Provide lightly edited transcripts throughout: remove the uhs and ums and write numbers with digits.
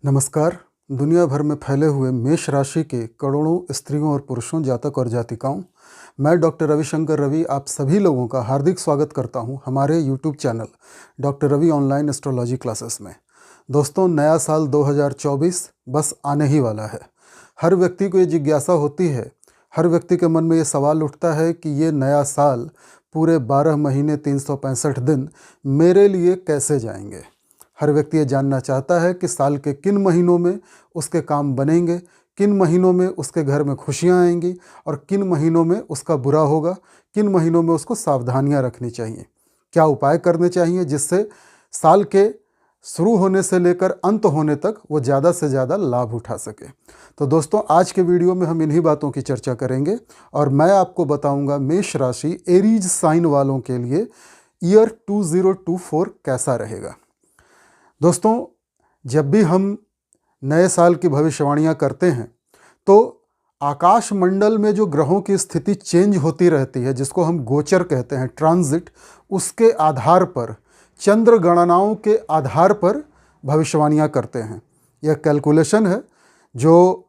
नमस्कार। दुनिया भर में फैले हुए मेष राशि के करोड़ों स्त्रियों और पुरुषों, जातक और जातिकाओं, मैं डॉक्टर रविशंकर रवि आप सभी लोगों का हार्दिक स्वागत करता हूं हमारे YouTube channel doctor Ravi online astrology classes में। दोस्तों, नया साल 2024 बस आने ही वाला है। हर व्यक्ति को ये जिज्ञासा होती है, हर व्यक्ति के मन में ये सवाल उठता है कि ये नया साल पूरे 12 महीने 365 दिन मेरे लिए कैसे जाएंगे। हर व्यक्ति ये जानना चाहता है कि साल के किन महीनों में उसके काम बनेंगे, किन महीनों में उसके घर में खुशियां आएंगी और किन महीनों में उसका बुरा होगा, किन महीनों में उसको सावधानियां रखनी चाहिए, क्या उपाय करने चाहिए जिससे साल के शुरू होने से लेकर अंत होने तक वो ज़्यादा से ज़्यादा लाभ उठा सके। तो दोस्तों, आज के वीडियो में हम इन्हीं बातों की चर्चा करेंगे और मैं आपको बताऊंगा मेष राशि एरीज साइन वालों के लिए ईयर 2024 कैसा रहेगा। दोस्तों, जब भी हम नए साल की भविष्यवाणियां करते हैं तो आकाश मंडल में जो ग्रहों की स्थिति चेंज होती रहती है, जिसको हम गोचर कहते हैं, ट्रांजिट, उसके आधार पर, चंद्र गणनाओं के आधार पर भविष्यवाणियां करते हैं। यह कैलकुलेशन है जो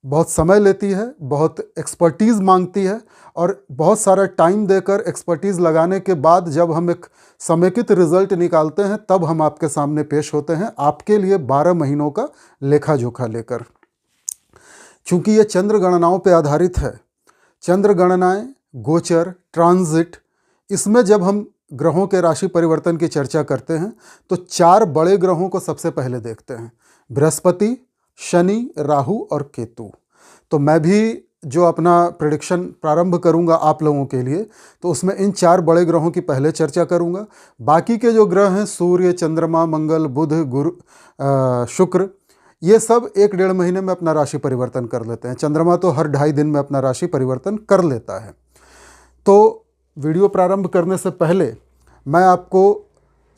बहुत समय लेती है, बहुत एक्सपर्टीज़ मांगती है और बहुत सारा टाइम देकर एक्सपर्टीज़ लगाने के बाद जब हम एक समेकित रिजल्ट निकालते हैं तब हम आपके सामने पेश होते हैं, आपके लिए 12 महीनों का लेखा जोखा लेकर। चूँकि ये चंद्र गणनाओं पर आधारित है, चंद्र गणनाएँ, गोचर, ट्रांजिट, इसमें जब हम ग्रहों के राशि परिवर्तन की चर्चा करते हैं तो 4 बड़े ग्रहों को सबसे पहले देखते हैं, बृहस्पति, शनि, राहु और केतु। तो मैं भी जो अपना प्रेडिक्शन प्रारंभ करूंगा आप लोगों के लिए, तो उसमें इन 4 बड़े ग्रहों की पहले चर्चा करूंगा। बाकी के जो ग्रह हैं, सूर्य, चंद्रमा, मंगल, बुध, गुरु, शुक्र, ये सब 1-1.5 महीने में अपना राशि परिवर्तन कर लेते हैं। चंद्रमा तो हर 2.5 दिन में अपना राशि परिवर्तन कर लेता है। तो वीडियो प्रारंभ करने से पहले मैं आपको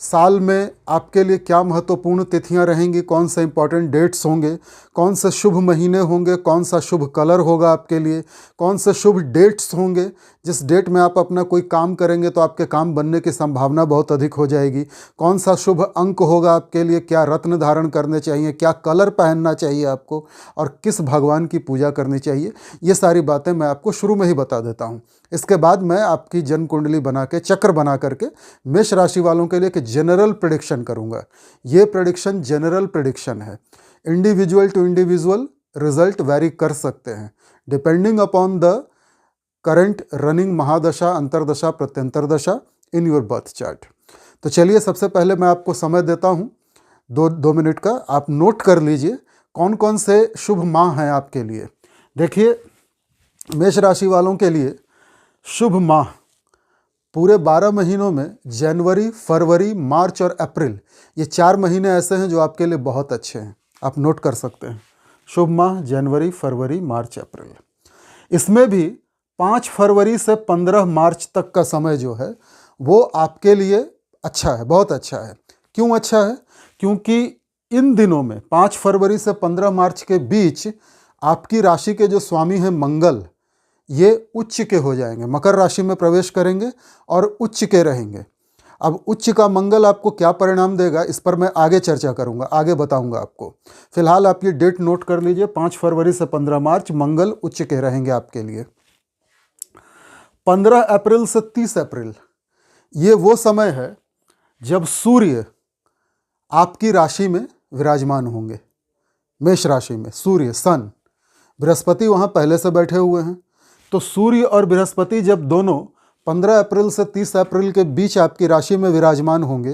साल में आपके लिए क्या महत्वपूर्ण तिथियां रहेंगी, कौन से इंपॉर्टेंट डेट्स होंगे, कौन से शुभ महीने होंगे, कौन सा शुभ कलर होगा आपके लिए, कौन से शुभ डेट्स होंगे, जिस डेट में आप अपना कोई काम करेंगे तो आपके काम बनने की संभावना बहुत अधिक हो जाएगी, कौन सा शुभ अंक होगा आपके लिए, क्या रत्न धारण करने चाहिए, क्या कलर पहनना चाहिए आपको और किस भगवान की पूजा करनी चाहिए, ये सारी बातें मैं आपको शुरू में ही बता देता हूँ। इसके बाद मैं आपकी जन्म कुंडली बना के, चक्र बना करके मेष राशि वालों के लिए एक जनरल प्रेडिक्शन करूंगा। ये प्रेडिक्शन जनरल प्रेडिक्शन है, individual to individual result vary कर सकते हैं depending upon the current running mahadasha, antardasha, pratyantar dasha in your birth chart. तो चलिए, सबसे पहले मैं आपको समय देता हूँ 2 मिनट का, आप नोट कर लीजिए कौन कौन से शुभ माह हैं आपके लिए। देखिए, मेष राशि वालों के लिए शुभ माह पूरे 12 महीनों में जनवरी, फरवरी, मार्च और अप्रैल, ये 4 महीने ऐसे हैं जो आपके लिए बहुत अच्छे हैं, आप नोट कर सकते हैं। शुभ माह जनवरी, फरवरी, मार्च, अप्रैल। इसमें भी 5 फरवरी से 15 मार्च तक का समय जो है वो आपके लिए अच्छा है, बहुत अच्छा है। क्यों अच्छा है? क्योंकि इन दिनों में 5 फरवरी से 15 मार्च के बीच आपकी राशि के जो स्वामी हैं मंगल, ये उच्च के हो जाएंगे, मकर राशि में प्रवेश करेंगे और उच्च के रहेंगे। अब उच्च का मंगल आपको क्या परिणाम देगा, इस पर मैं आगे चर्चा करूंगा, आगे बताऊंगा आपको। फिलहाल आप ये डेट नोट कर लीजिए, 5 फरवरी से 15 मार्च मंगल उच्च के रहेंगे आपके लिए। 15 अप्रैल से 30 अप्रैल ये वो समय है जब सूर्य आपकी राशि में विराजमान होंगे, मेष राशि में सूर्य, सन, बृहस्पति वहाँ पहले से बैठे हुए हैं। तो सूर्य और बृहस्पति जब दोनों 15 अप्रैल से 30 अप्रैल के बीच आपकी राशि में विराजमान होंगे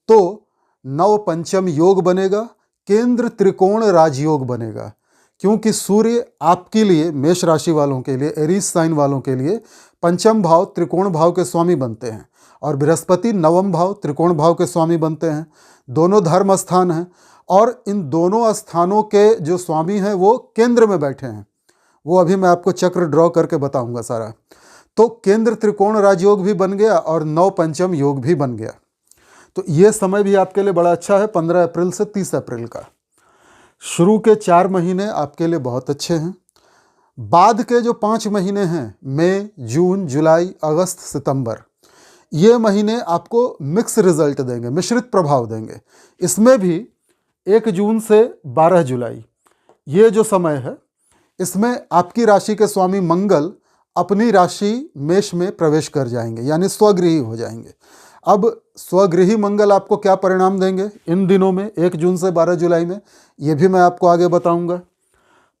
तो नव पंचम योग बनेगा, केंद्र त्रिकोण राजयोग बनेगा। क्योंकि सूर्य आपके लिए, मेष राशि वालों के लिए, एरीज साइन वालों के लिए पंचम भाव, त्रिकोण भाव के स्वामी बनते हैं और बृहस्पति नवम भाव, त्रिकोण भाव के स्वामी बनते हैं। दोनों धर्म स्थान हैं और इन दोनों स्थानों के जो स्वामी हैं वो केंद्र में बैठे हैं। वो अभी मैं आपको चक्र ड्रॉ करके बताऊंगा सारा। तो केंद्र त्रिकोण राजयोग भी बन गया और नव पंचम योग भी बन गया। तो ये समय भी आपके लिए बड़ा अच्छा है, 15 अप्रैल से 30 अप्रैल का। शुरू के 4 महीने आपके लिए बहुत अच्छे हैं। बाद के जो 5 महीने हैं, मई, जून, जुलाई, अगस्त, सितंबर, ये महीने आपको मिक्स रिजल्ट देंगे, मिश्रित प्रभाव देंगे। इसमें भी 1 जून से 12 जुलाई, ये जो समय है इसमें आपकी राशि के स्वामी मंगल अपनी राशि मेष में प्रवेश कर जाएंगे, यानी स्वगृही हो जाएंगे। अब स्वगृही मंगल आपको क्या परिणाम देंगे इन दिनों में 1 जून से 12 जुलाई में, ये भी मैं आपको आगे बताऊंगा।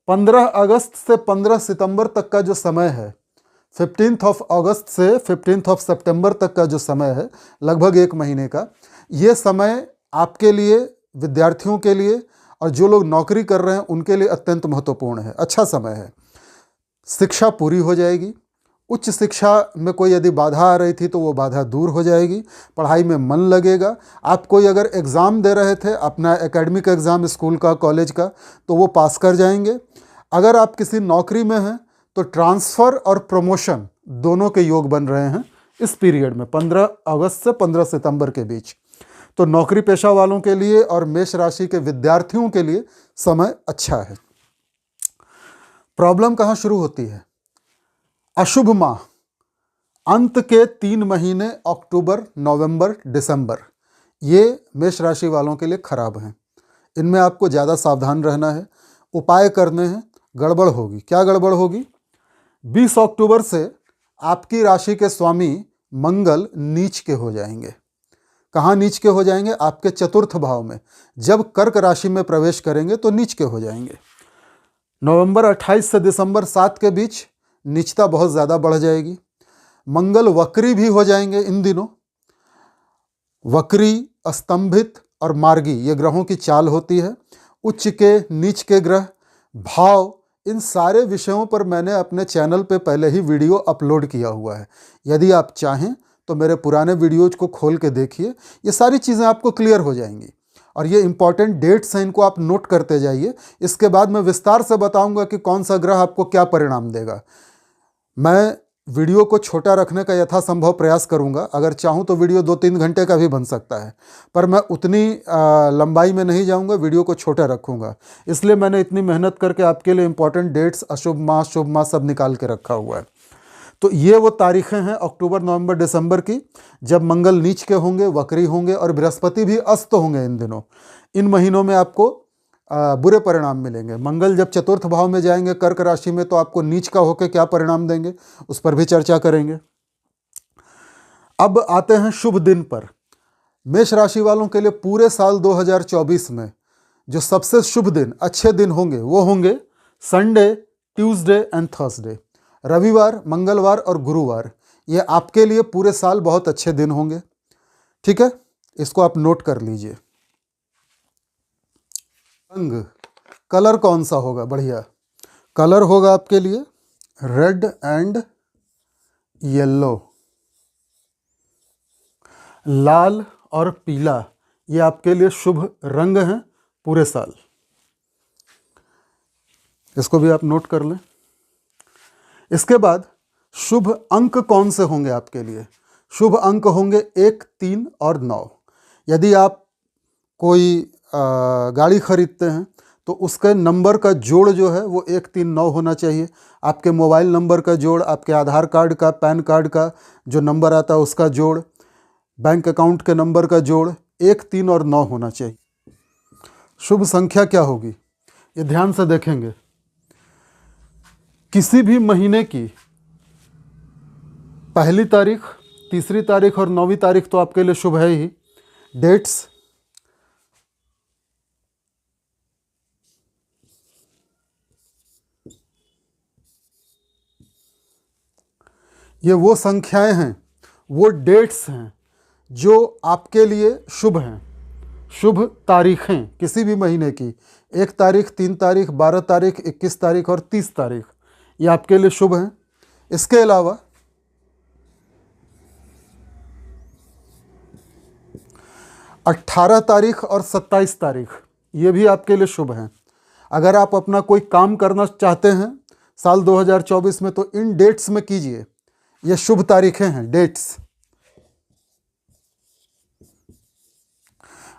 15 अगस्त से 15 सितंबर तक का जो समय है, 15 अगस्त से 15 सितंबर तक का जो समय है, लगभग 1 महीने का, ये समय आपके लिए, विद्यार्थियों के लिए और जो लोग नौकरी कर रहे हैं उनके लिए अत्यंत महत्वपूर्ण है, अच्छा समय है। शिक्षा पूरी हो जाएगी, उच्च शिक्षा में कोई यदि बाधा आ रही थी तो वो बाधा दूर हो जाएगी, पढ़ाई में मन लगेगा। आप कोई अगर एग्ज़ाम दे रहे थे, अपना एकेडमिक एग्ज़ाम स्कूल का, कॉलेज का, तो वो पास कर जाएंगे। अगर आप किसी नौकरी में हैं तो ट्रांसफ़र और प्रमोशन दोनों के योग बन रहे हैं इस पीरियड में, 15 अगस्त से 15 सितंबर के बीच। तो नौकरी पेशा वालों के लिए और मेष राशि के विद्यार्थियों के लिए समय अच्छा है। प्रॉब्लम कहाँ शुरू होती है? अशुभ माह, अंत के 3 महीने अक्टूबर, नवंबर, दिसंबर, ये मेष राशि वालों के लिए खराब हैं। इनमें आपको ज़्यादा सावधान रहना है, उपाय करने हैं। गड़बड़ होगी, क्या गड़बड़ होगी? 20 अक्टूबर से आपकी राशि के स्वामी मंगल नीच के हो जाएंगे। कहाँ नीच के हो जाएंगे? आपके चतुर्थ भाव में। जब कर्क राशि में प्रवेश करेंगे तो नीच के हो जाएंगे। नवंबर 28 से दिसंबर 7 के बीच नीचता बहुत ज़्यादा बढ़ जाएगी। मंगल वक्री भी हो जाएंगे इन दिनों। वक्री, स्तंभित और मार्गी, ये ग्रहों की चाल होती है। उच्च के, नीच के ग्रह, भाव, इन सारे विषयों पर मैंने अपने चैनल पे पहले ही वीडियो अपलोड किया हुआ है। यदि आप चाहें तो मेरे पुराने वीडियोज को खोल के देखिए, ये सारी चीज़ें आपको क्लियर हो जाएंगी। और ये इंपॉर्टेंट डेट्स हैं, इनको आप नोट करते जाइए। इसके बाद मैं विस्तार से बताऊंगा कि कौन सा ग्रह आपको क्या परिणाम देगा। मैं वीडियो को छोटा रखने का यथासंभव प्रयास करूंगा। अगर चाहूं तो वीडियो 2-3 घंटे का भी बन सकता है, पर मैं उतनी लंबाई में नहीं जाऊंगा, वीडियो को छोटा रखूंगा। इसलिए मैंने इतनी मेहनत करके आपके लिए इंपॉर्टेंट डेट्स, अशुभ माह, शुभ माह सब निकाल के रखा हुआ है। तो ये वो तारीखें हैं अक्टूबर, नवंबर, दिसंबर की, जब मंगल नीच के होंगे, वक्री होंगे और बृहस्पति भी अस्त होंगे इन दिनों। इन महीनों में आपको बुरे परिणाम मिलेंगे। मंगल जब चतुर्थ भाव में जाएंगे कर्क राशि में, तो आपको नीच का होकर क्या परिणाम देंगे उस पर भी चर्चा करेंगे। अब आते हैं शुभ दिन पर। मेष राशि वालों के लिए पूरे साल 2024 में जो सबसे शुभ दिन, अच्छे दिन होंगे, वो होंगे संडे, ट्यूसडे एंड थर्सडे। रविवार, मंगलवार और गुरुवार, ये आपके लिए पूरे साल बहुत अच्छे दिन होंगे। ठीक है, इसको आप नोट कर लीजिए। रंग, कलर कौन सा होगा? बढ़िया कलर होगा आपके लिए रेड एंड येलो। लाल और पीला, ये आपके लिए शुभ रंग हैं पूरे साल। इसको भी आप नोट कर लें। इसके बाद शुभ अंक कौन से होंगे आपके लिए? शुभ अंक होंगे 1, 3 और 9। यदि आप कोई गाड़ी खरीदते हैं तो उसके नंबर का जोड़ जो है वो 1, 3, 9 होना चाहिए। आपके मोबाइल नंबर का जोड़, आपके आधार कार्ड का, पैन कार्ड का जो नंबर आता है उसका जोड़, बैंक अकाउंट के नंबर का जोड़ 1, 3 और 9 होना चाहिए। शुभ संख्या क्या होगी ये ध्यान से देखेंगे। किसी भी महीने की पहली तारीख, तीसरी तारीख और 9वीं तारीख तो आपके लिए शुभ है ही। डेट्स, ये वो संख्याएं हैं, वो डेट्स हैं जो आपके लिए शुभ हैं। शुभ तारीखें किसी भी महीने की 1 तारीख, 3 तारीख, 12 तारीख, 21 तारीख और 30 तारीख, ये आपके लिए शुभ हैं। इसके अलावा 18 तारीख और 27 तारीख, ये भी आपके लिए शुभ हैं। अगर आप अपना कोई काम करना चाहते हैं साल 2024 में तो इन डेट्स में कीजिए। ये शुभ तारीखें हैं, डेट्स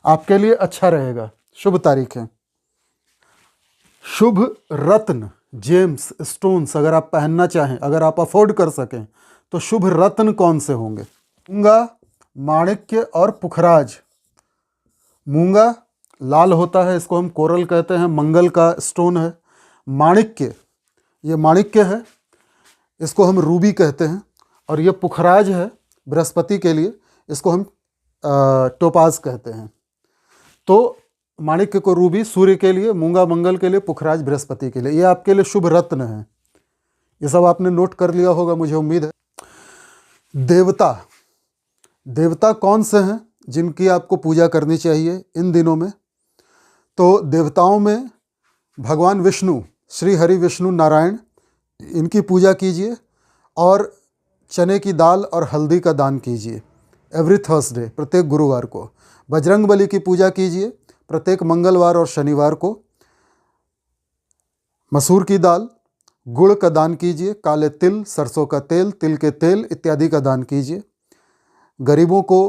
आपके लिए अच्छा रहेगा, शुभ तारीखें। शुभ रत्न, जेम्स, स्टोन्स अगर आप पहनना चाहें, अगर आप अफोर्ड कर सकें तो शुभ रत्न कौन से होंगे? मूंगा, माणिक्य और पुखराज। मूंगा लाल होता है, इसको हम कोरल कहते हैं, मंगल का स्टोन है। माणिक्य, ये माणिक्य है, इसको हम रूबी कहते हैं। और ये पुखराज है बृहस्पति के लिए, इसको हम टोपाज कहते हैं। तो माणिक्य को रूबी सूर्य के लिए, मूंगा मंगल के लिए, पुखराज बृहस्पति के लिए। ये आपके लिए शुभ रत्न है। ये सब आपने नोट कर लिया होगा, मुझे उम्मीद है। देवता, देवता कौन से हैं जिनकी आपको पूजा करनी चाहिए इन दिनों में? तो देवताओं में भगवान विष्णु, श्री हरि विष्णु नारायण, इनकी पूजा कीजिए। और चने की दाल और हल्दी का दान कीजिए एवरी थर्सडे, प्रत्येक गुरुवार को। बजरंगबली की पूजा कीजिए प्रत्येक मंगलवार और शनिवार को। मसूर की दाल, गुड़ का दान कीजिए। काले तिल, सरसों का तेल, तिल के तेल इत्यादि का दान कीजिए। गरीबों को,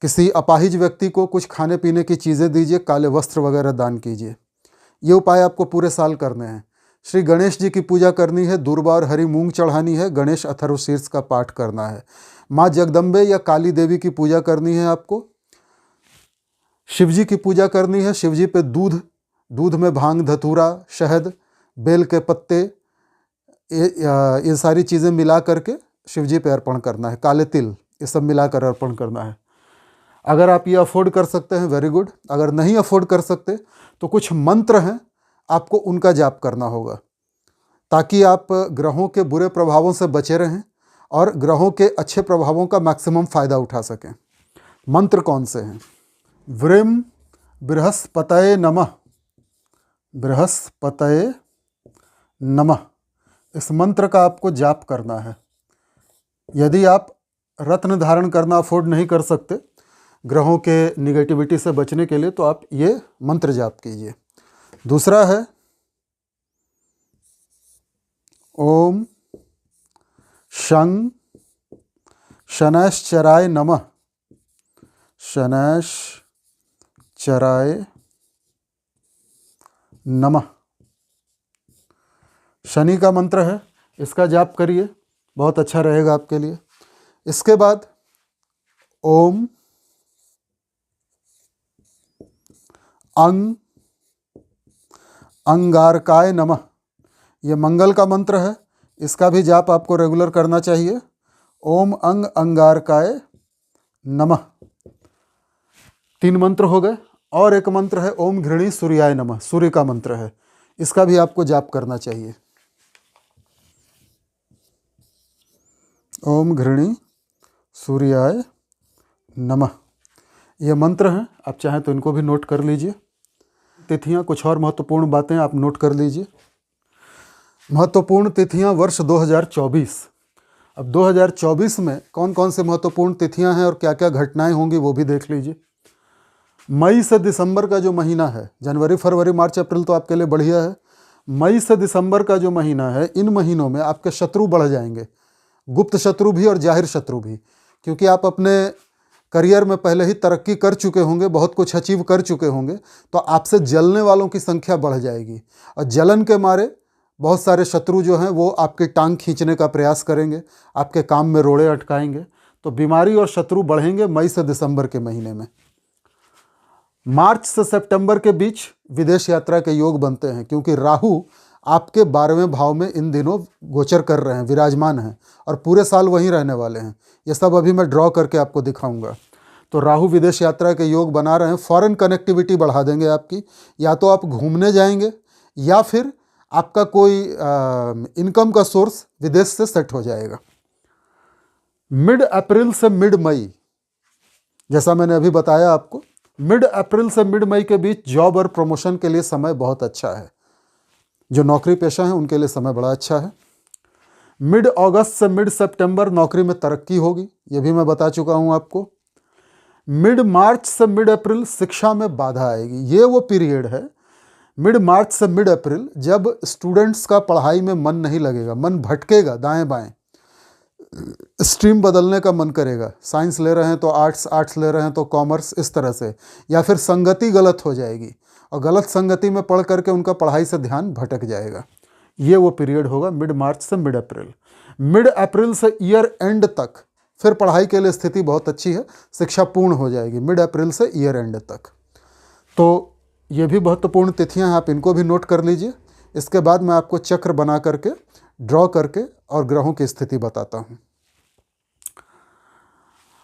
किसी अपाहिज व्यक्ति को कुछ खाने पीने की चीज़ें दीजिए। काले वस्त्र वगैरह दान कीजिए। ये उपाय आपको पूरे साल करने हैं। श्री गणेश जी की पूजा करनी है, दूर्बा और हरी मूंग चढ़ानी है, गणेश अथर्वशीर्ष का पाठ करना है। माँ जगदम्बे या काली देवी की पूजा करनी है आपको। शिव जी की पूजा करनी है। शिव जी पे दूध, दूध में भांग, धतूरा, शहद, बेल के पत्ते, ये सारी चीज़ें मिला करके शिव जी पे अर्पण करना है। काले तिल, ये सब मिलाकर अर्पण करना है। अगर आप ये अफोर्ड कर सकते हैं, वेरी गुड। अगर नहीं अफोर्ड कर सकते तो कुछ मंत्र हैं, आपको उनका जाप करना होगा, ताकि आप ग्रहों के बुरे प्रभावों से बचे रहें और ग्रहों के अच्छे प्रभावों का मैक्सिमम फ़ायदा उठा सकें। मंत्र कौन से हैं? व्रीम बृहस्पतये नमः, बृहस्पतये नमः, इस मंत्र का आपको जाप करना है। यदि आप रत्न धारण करना अफोर्ड नहीं कर सकते ग्रहों के निगेटिविटी से बचने के लिए, तो आप ये मंत्र जाप कीजिए। दूसरा है ओम शं शनैश्चराय नमः, शनैश्चराय नमः। शनि का मंत्र है, इसका जाप करिए, बहुत अच्छा रहेगा आपके लिए। इसके बाद ओम अंगारकाय नमः, ये मंगल का मंत्र है, इसका भी जाप आपको रेगुलर करना चाहिए। ओम अंगारकाय नमः। 3 मंत्र हो गए। और एक मंत्र है ओम घृणी सूर्याय नमः, सूर्य का मंत्र है, इसका भी आपको जाप करना चाहिए। ओम घृणी सूर्याय नमः, ये मंत्र हैं, आप चाहें तो इनको भी नोट कर लीजिए। तिथियां, कुछ और महत्वपूर्ण बातें आप नोट कर लीजिए। महत्वपूर्ण तिथियां वर्ष 2024। अब 2024 में कौन कौन से महत्वपूर्ण तिथियां हैं और क्या क्या घटनाएं होंगी वो भी देख लीजिए। मई से दिसंबर का जो महीना है, जनवरी फरवरी मार्च अप्रैल तो आपके लिए बढ़िया है। मई से दिसंबर का जो महीना है, इन महीनों में आपके शत्रु बढ़ जाएंगे, गुप्त शत्रु भी और जाहिर शत्रु भी, क्योंकि आप अपने करियर में पहले ही तरक्की कर चुके होंगे, बहुत कुछ अचीव कर चुके होंगे, तो आपसे जलने वालों की संख्या बढ़ जाएगी। और जलन के मारे बहुत सारे शत्रु जो हैं वो आपकी टांग खींचने का प्रयास करेंगे, आपके काम में रोड़े अटकाएंगे। तो बीमारी और शत्रु बढ़ेंगे मई से दिसंबर के महीने में। मार्च से सितंबर के बीच विदेश यात्रा के योग बनते हैं, क्योंकि राहु आपके 12वें भाव में इन दिनों गोचर कर रहे हैं, विराजमान हैं, और पूरे साल वहीं रहने वाले हैं। ये सब अभी मैं ड्रॉ करके आपको दिखाऊंगा। तो राहु विदेश यात्रा के योग बना रहे हैं, फॉरेन कनेक्टिविटी बढ़ा देंगे आपकी। या तो आप घूमने जाएंगे या फिर आपका कोई इनकम का सोर्स विदेश से सेट हो जाएगा। मिड अप्रैल से मिड मई, जैसा मैंने अभी बताया आपको, मिड अप्रैल से मिड मई के बीच जॉब और प्रमोशन के लिए समय बहुत अच्छा है। जो नौकरी पेशा हैं उनके लिए समय बड़ा अच्छा है। मिड अगस्त से मिड सितंबर नौकरी में तरक्की होगी, ये भी मैं बता चुका हूं आपको। मिड मार्च से मिड अप्रैल शिक्षा में बाधा आएगी। ये वो पीरियड है, मिड मार्च से मिड अप्रैल, जब स्टूडेंट्स का पढ़ाई में मन नहीं लगेगा, मन भटकेगा दाएं बाएं, स्ट्रीम बदलने का मन करेगा। साइंस ले रहे हैं तो आर्ट्स, आर्ट्स ले रहे हैं तो कॉमर्स, इस तरह से। या फिर संगति गलत हो जाएगी और गलत संगति में पढ़ करके उनका पढ़ाई से ध्यान भटक जाएगा। ये वो पीरियड होगा मिड मार्च से मिड अप्रैल। मिड अप्रैल से ईयर एंड तक फिर पढ़ाई के लिए स्थिति बहुत अच्छी है, शिक्षा पूर्ण हो जाएगी मिड अप्रैल से ईयर एंड तक। तो ये भी महत्वपूर्ण तिथियां हैं, आप इनको भी नोट कर लीजिए। इसके बाद मैं आपको चक्र बना करके, ड्रॉ करके और ग्रहों की स्थिति बताता हूं।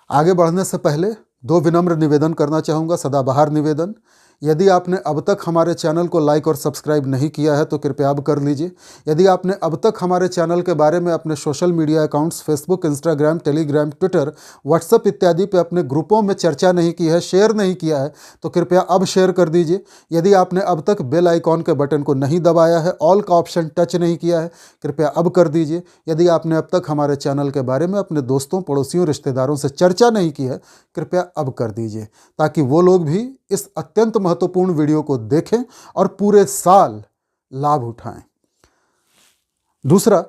आगे बढ़ने से पहले दो विनम्र निवेदन करना चाहूँगा, सदाबहार निवेदन। यदि आपने अब तक हमारे चैनल को लाइक और सब्सक्राइब नहीं किया है तो कृपया अब कर लीजिए। यदि आपने अब तक हमारे चैनल के बारे में अपने social media accounts Facebook, Instagram, Telegram, Twitter, WhatsApp इत्यादि पे अपने ग्रुपों में चर्चा नहीं की है, शेयर नहीं किया है, तो कृपया अब शेयर कर दीजिए। यदि आपने अब तक बेल आइकॉन के बटन को नहीं दबाया है, ऑल का ऑप्शन टच नहीं किया है, कृपया अब कर दीजिए। यदि आपने अब तक हमारे चैनल के बारे में अपने दोस्तों, पड़ोसियों, रिश्तेदारों से चर्चा नहीं की है, कृपया अब कर दीजिए, ताकि वो लोग भी इस अत्यंत महत्वपूर्ण वीडियो को देखें और पूरे साल लाभ उठाएं। दूसरा,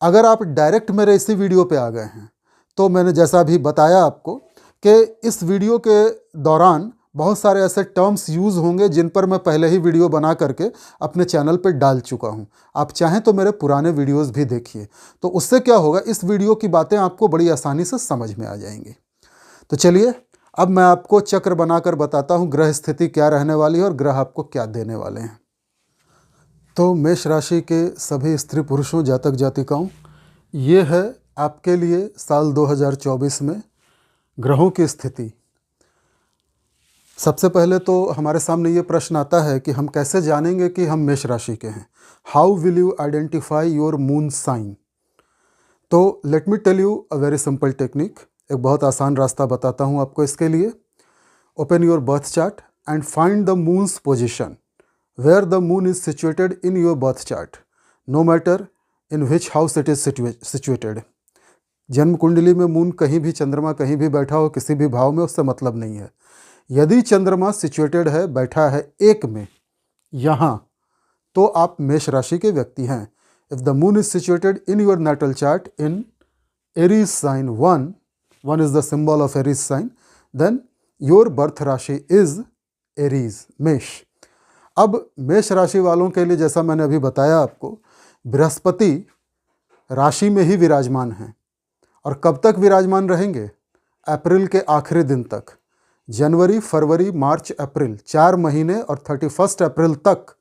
अगर आप डायरेक्ट मेरे इसी वीडियो पे आ गए हैं तो मैंने जैसा अभी बताया आपको कि इस वीडियो के दौरान बहुत सारे ऐसे टर्म्स यूज़ होंगे जिन पर मैं पहले ही वीडियो बना करके अपने चैनल पे डाल चुका हूं। आप चाहें तो मेरे पुराने वीडियोस भी देखिए, तो उससे क्या होगा, इस वीडियो की बातें आपको बड़ी आसानी से समझ में आ जाएंगी। तो चलिए अब मैं आपको चक्र बनाकर बताता हूं ग्रह स्थिति क्या रहने वाली है और ग्रह आपको क्या देने वाले हैं। तो मेष राशि के सभी स्त्री पुरुषों, जातक जातिकाओं, ये है आपके लिए साल 2024 में ग्रहों की स्थिति। सबसे पहले तो हमारे सामने ये प्रश्न आता है कि हम कैसे जानेंगे कि हम मेष राशि के हैं। How will you identify your moon sign? तो let me tell you a very simple technique. एक बहुत आसान रास्ता बताता हूँ आपको इसके लिए। Open your birth chart and find the moon's position where the moon is situated in your birth chart, no matter in which house it is situated. जन्म कुंडली में मून कहीं भी, चंद्रमा कहीं भी बैठा हो, किसी भी भाव में, उससे मतलब नहीं है। यदि चंद्रमा सिचुएटेड है, बैठा है एक में यहाँ, तो आप मेष राशि के व्यक्ति हैं। If the moon is situated in your natal chart in Aries sign 1 is the symbol of Aries sign, then your birth राशि is Aries, मेष। अब मेष राशि वालों के लिए जैसा मैंने अभी बताया आपको, बृहस्पति राशि में ही विराजमान हैं। और कब तक विराजमान रहेंगे? अप्रैल के आखिरी दिन तक। जनवरी, फरवरी, मार्च, अप्रैल, 4 महीने और 31 अप्रैल तक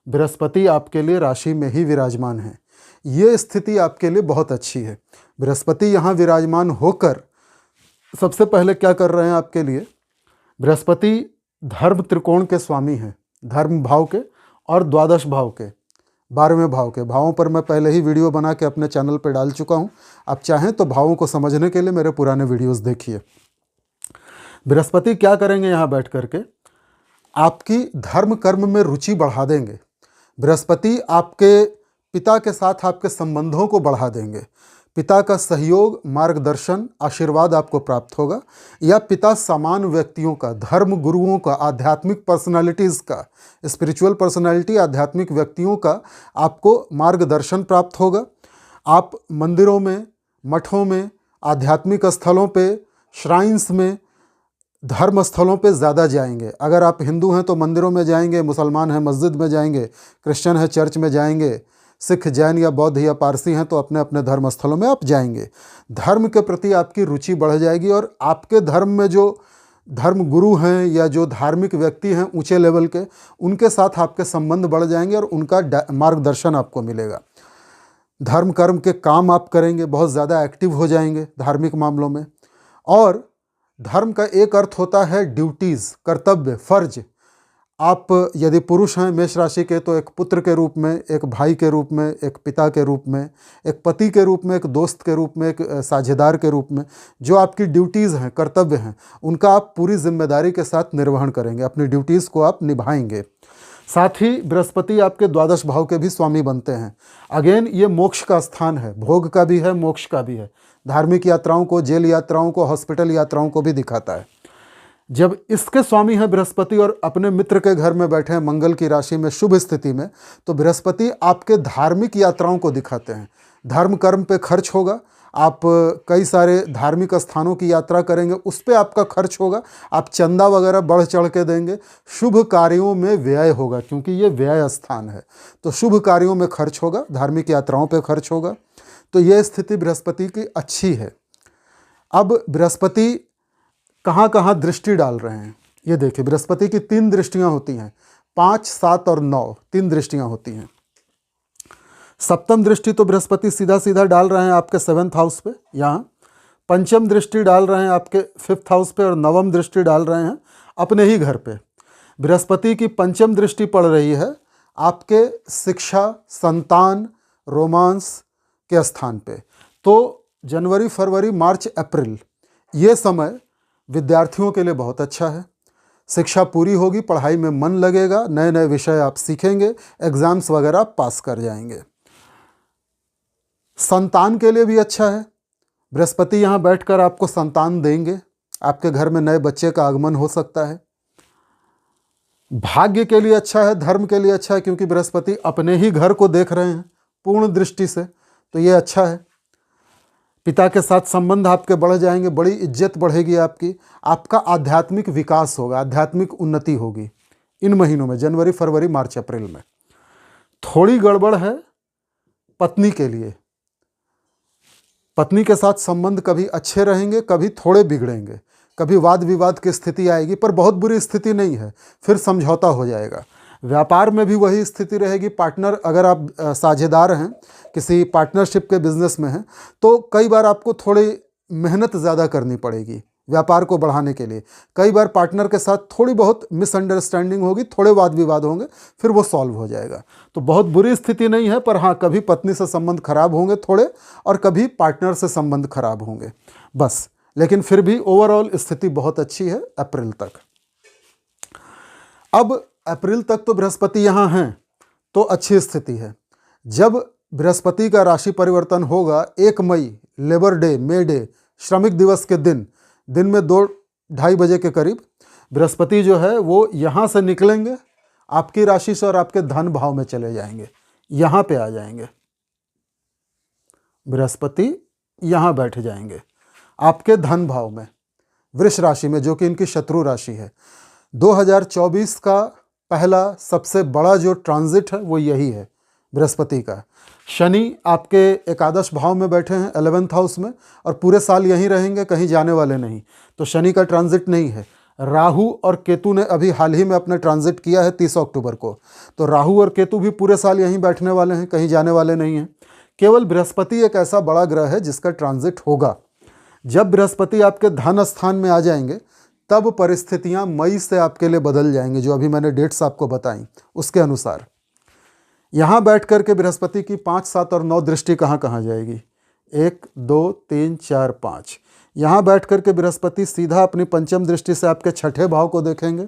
बृहस्पति आपके लिए राशि में ही विराजमान है। ये स्थिति आपके लिए बहुत अच्छी है। बृहस्पति यहाँ विराजमान होकर सबसे पहले क्या कर रहे हैं आपके लिए? बृहस्पति धर्म त्रिकोण के स्वामी हैं, धर्म भाव के और द्वादश भाव के, 12वें भाव के। भावों पर मैं पहले ही वीडियो बना के अपने चैनल पर डाल चुका हूं। आप चाहें तो भावों को समझने के लिए मेरे पुराने वीडियोस देखिए। बृहस्पति क्या करेंगे? यहाँ बैठ करके आपकी धर्म कर्म में रुचि बढ़ा देंगे। बृहस्पति आपके पिता के साथ आपके संबंधों को बढ़ा देंगे। पिता का सहयोग, मार्गदर्शन, आशीर्वाद आपको प्राप्त होगा, या पिता समान व्यक्तियों का, धर्म गुरुओं का, आध्यात्मिक पर्सनालिटीज़ का, स्पिरिचुअल पर्सनालिटी, आध्यात्मिक व्यक्तियों का आपको मार्गदर्शन प्राप्त होगा। आप मंदिरों में, मठों में, आध्यात्मिक स्थलों पे, श्राइन्स में, धर्म स्थलों पे ज़्यादा जाएंगे। अगर आप हिंदू हैं तो मंदिरों में जाएंगे, मुसलमान हैं मस्जिद में जाएंगे, क्रिश्चियन है चर्च में जाएंगे, सिख, जैन या बौद्ध या पारसी हैं तो अपने अपने धर्म स्थलों में आप जाएंगे। धर्म के प्रति आपकी रुचि बढ़ जाएगी और आपके धर्म में जो धर्म गुरु हैं या जो धार्मिक व्यक्ति हैं ऊंचे लेवल के, उनके साथ आपके संबंध बढ़ जाएंगे और उनका मार्गदर्शन आपको मिलेगा। धर्म कर्म के काम आप करेंगे, बहुत ज़्यादा एक्टिव हो जाएंगे धार्मिक मामलों में। और धर्म का एक अर्थ होता है ड्यूटीज़, कर्तव्य, फर्ज। आप यदि पुरुष हैं मेष राशि के तो एक पुत्र के रूप में, एक भाई के रूप में, एक पिता के रूप में, एक पति के रूप में, एक दोस्त के रूप में, एक साझेदार के रूप में, जो आपकी ड्यूटीज़ हैं, कर्तव्य हैं, उनका आप पूरी जिम्मेदारी के साथ निर्वहन करेंगे, अपनी ड्यूटीज़ को आप निभाएंगे। साथ ही बृहस्पति आपके द्वादश भाव के भी स्वामी बनते हैं। अगेन ये मोक्ष का स्थान है, भोग का भी है, मोक्ष का भी है। धार्मिक यात्राओं को, जेल यात्राओं को, हॉस्पिटल यात्राओं को भी दिखाता है। जब इसके स्वामी हैं बृहस्पति और अपने मित्र के घर में बैठे हैं मंगल की राशि में शुभ स्थिति में, तो बृहस्पति आपके धार्मिक यात्राओं को दिखाते हैं। धर्म कर्म पे खर्च होगा, आप कई सारे धार्मिक स्थानों की यात्रा करेंगे, उस पर आपका खर्च होगा, आप चंदा वगैरह बढ़ चढ़ के देंगे। शुभ कार्यों में व्यय होगा, क्योंकि ये व्यय स्थान है, तो शुभ कार्यों में खर्च होगा, धार्मिक यात्राओं पे खर्च होगा। तो ये स्थिति बृहस्पति की अच्छी है। अब बृहस्पति कहाँ कहाँ दृष्टि डाल रहे हैं? ये देखिए बृहस्पति की 3 दृष्टियां होती हैं, 5, 7 और 9, 3 दृष्टियां होती हैं। सप्तम दृष्टि तो बृहस्पति सीधा सीधा डाल रहे हैं आपके 7th हाउस पे यहाँ, पंचम दृष्टि डाल रहे हैं आपके 5th हाउस पे और नवम दृष्टि डाल रहे हैं अपने ही घर पे। बृहस्पति की पंचम दृष्टि पड़ रही है आपके शिक्षा, संतान, रोमांस के स्थान पे। तो जनवरी, फरवरी, मार्च, अप्रैल ये समय विद्यार्थियों के लिए बहुत अच्छा है। शिक्षा पूरी होगी, पढ़ाई में मन लगेगा, नए नए विषय आप सीखेंगे, एग्जाम्स वगैरह आप पास कर जाएंगे। संतान के लिए भी अच्छा है, बृहस्पति यहाँ बैठकर आपको संतान देंगे, आपके घर में नए बच्चे का आगमन हो सकता है। भाग्य के लिए अच्छा है, धर्म के लिए अच्छा है, क्योंकि बृहस्पति अपने ही घर को देख रहे हैं पूर्ण दृष्टि से, तो ये अच्छा है। पिता के साथ संबंध आपके बढ़ जाएंगे, बड़ी इज्जत बढ़ेगी आपकी, आपका आध्यात्मिक विकास होगा, आध्यात्मिक उन्नति होगी इन महीनों में, जनवरी, फरवरी, मार्च, अप्रैल में। थोड़ी गड़बड़ है पत्नी के लिए, पत्नी के साथ संबंध कभी अच्छे रहेंगे, कभी थोड़े बिगड़ेंगे, कभी वाद विवाद की स्थिति आएगी, पर बहुत बुरी स्थिति नहीं है, फिर समझौता हो जाएगा। व्यापार में भी वही स्थिति रहेगी। पार्टनर, अगर आप साझेदार हैं, किसी पार्टनरशिप के बिजनेस में हैं, तो कई बार आपको थोड़ी मेहनत ज़्यादा करनी पड़ेगी व्यापार को बढ़ाने के लिए। कई बार पार्टनर के साथ थोड़ी बहुत मिसअंडरस्टैंडिंग होगी, थोड़े वाद विवाद होंगे, फिर वो सॉल्व हो जाएगा। तो बहुत बुरी स्थिति नहीं है, पर हाँ, कभी पत्नी से संबंध खराब होंगे थोड़े, और कभी पार्टनर से संबंध खराब होंगे बस। लेकिन फिर भी ओवरऑल स्थिति बहुत अच्छी है अप्रैल तक। अब अप्रैल तक तो बृहस्पति यहाँ हैं, तो अच्छी स्थिति है। जब बृहस्पति का राशि परिवर्तन होगा 1 मई, लेबर डे, मे डे, श्रमिक दिवस के दिन में 2-2:30 बजे के करीब बृहस्पति जो है वो यहाँ से निकलेंगे आपकी राशि से और आपके धन भाव में चले जाएंगे, यहाँ पे आ जाएंगे। बृहस्पति यहाँ बैठ जाएंगे आपके धन भाव में, वृष राशि में, जो कि इनकी शत्रु राशि है। 2024 का पहला सबसे बड़ा जो ट्रांजिट है वो यही है बृहस्पति का। शनि आपके एकादश भाव में बैठे हैं 11th हाउस में, और पूरे साल यहीं रहेंगे, कहीं जाने वाले नहीं, तो शनि का ट्रांजिट नहीं है। राहु और केतु ने अभी हाल ही में अपने ट्रांजिट किया है 30 अक्टूबर को, तो राहु और केतु भी पूरे साल यहीं बैठने वाले हैं, कहीं जाने वाले नहीं हैं। केवल बृहस्पति एक ऐसा बड़ा ग्रह है जिसका ट्रांजिट होगा। जब बृहस्पति आपके धन स्थान में आ जाएंगे, तब परिस्थितियां मई से आपके लिए बदल जाएंगी, जो अभी मैंने डेट्स आपको बताई उसके अनुसार। यहाँ बैठ करके बृहस्पति की 5, 7 और 9 दृष्टि कहाँ कहाँ जाएगी? 1, 2, 3, 4, 5। यहाँ बैठ करके बृहस्पति सीधा अपनी पंचम दृष्टि से आपके 6ठे भाव को देखेंगे,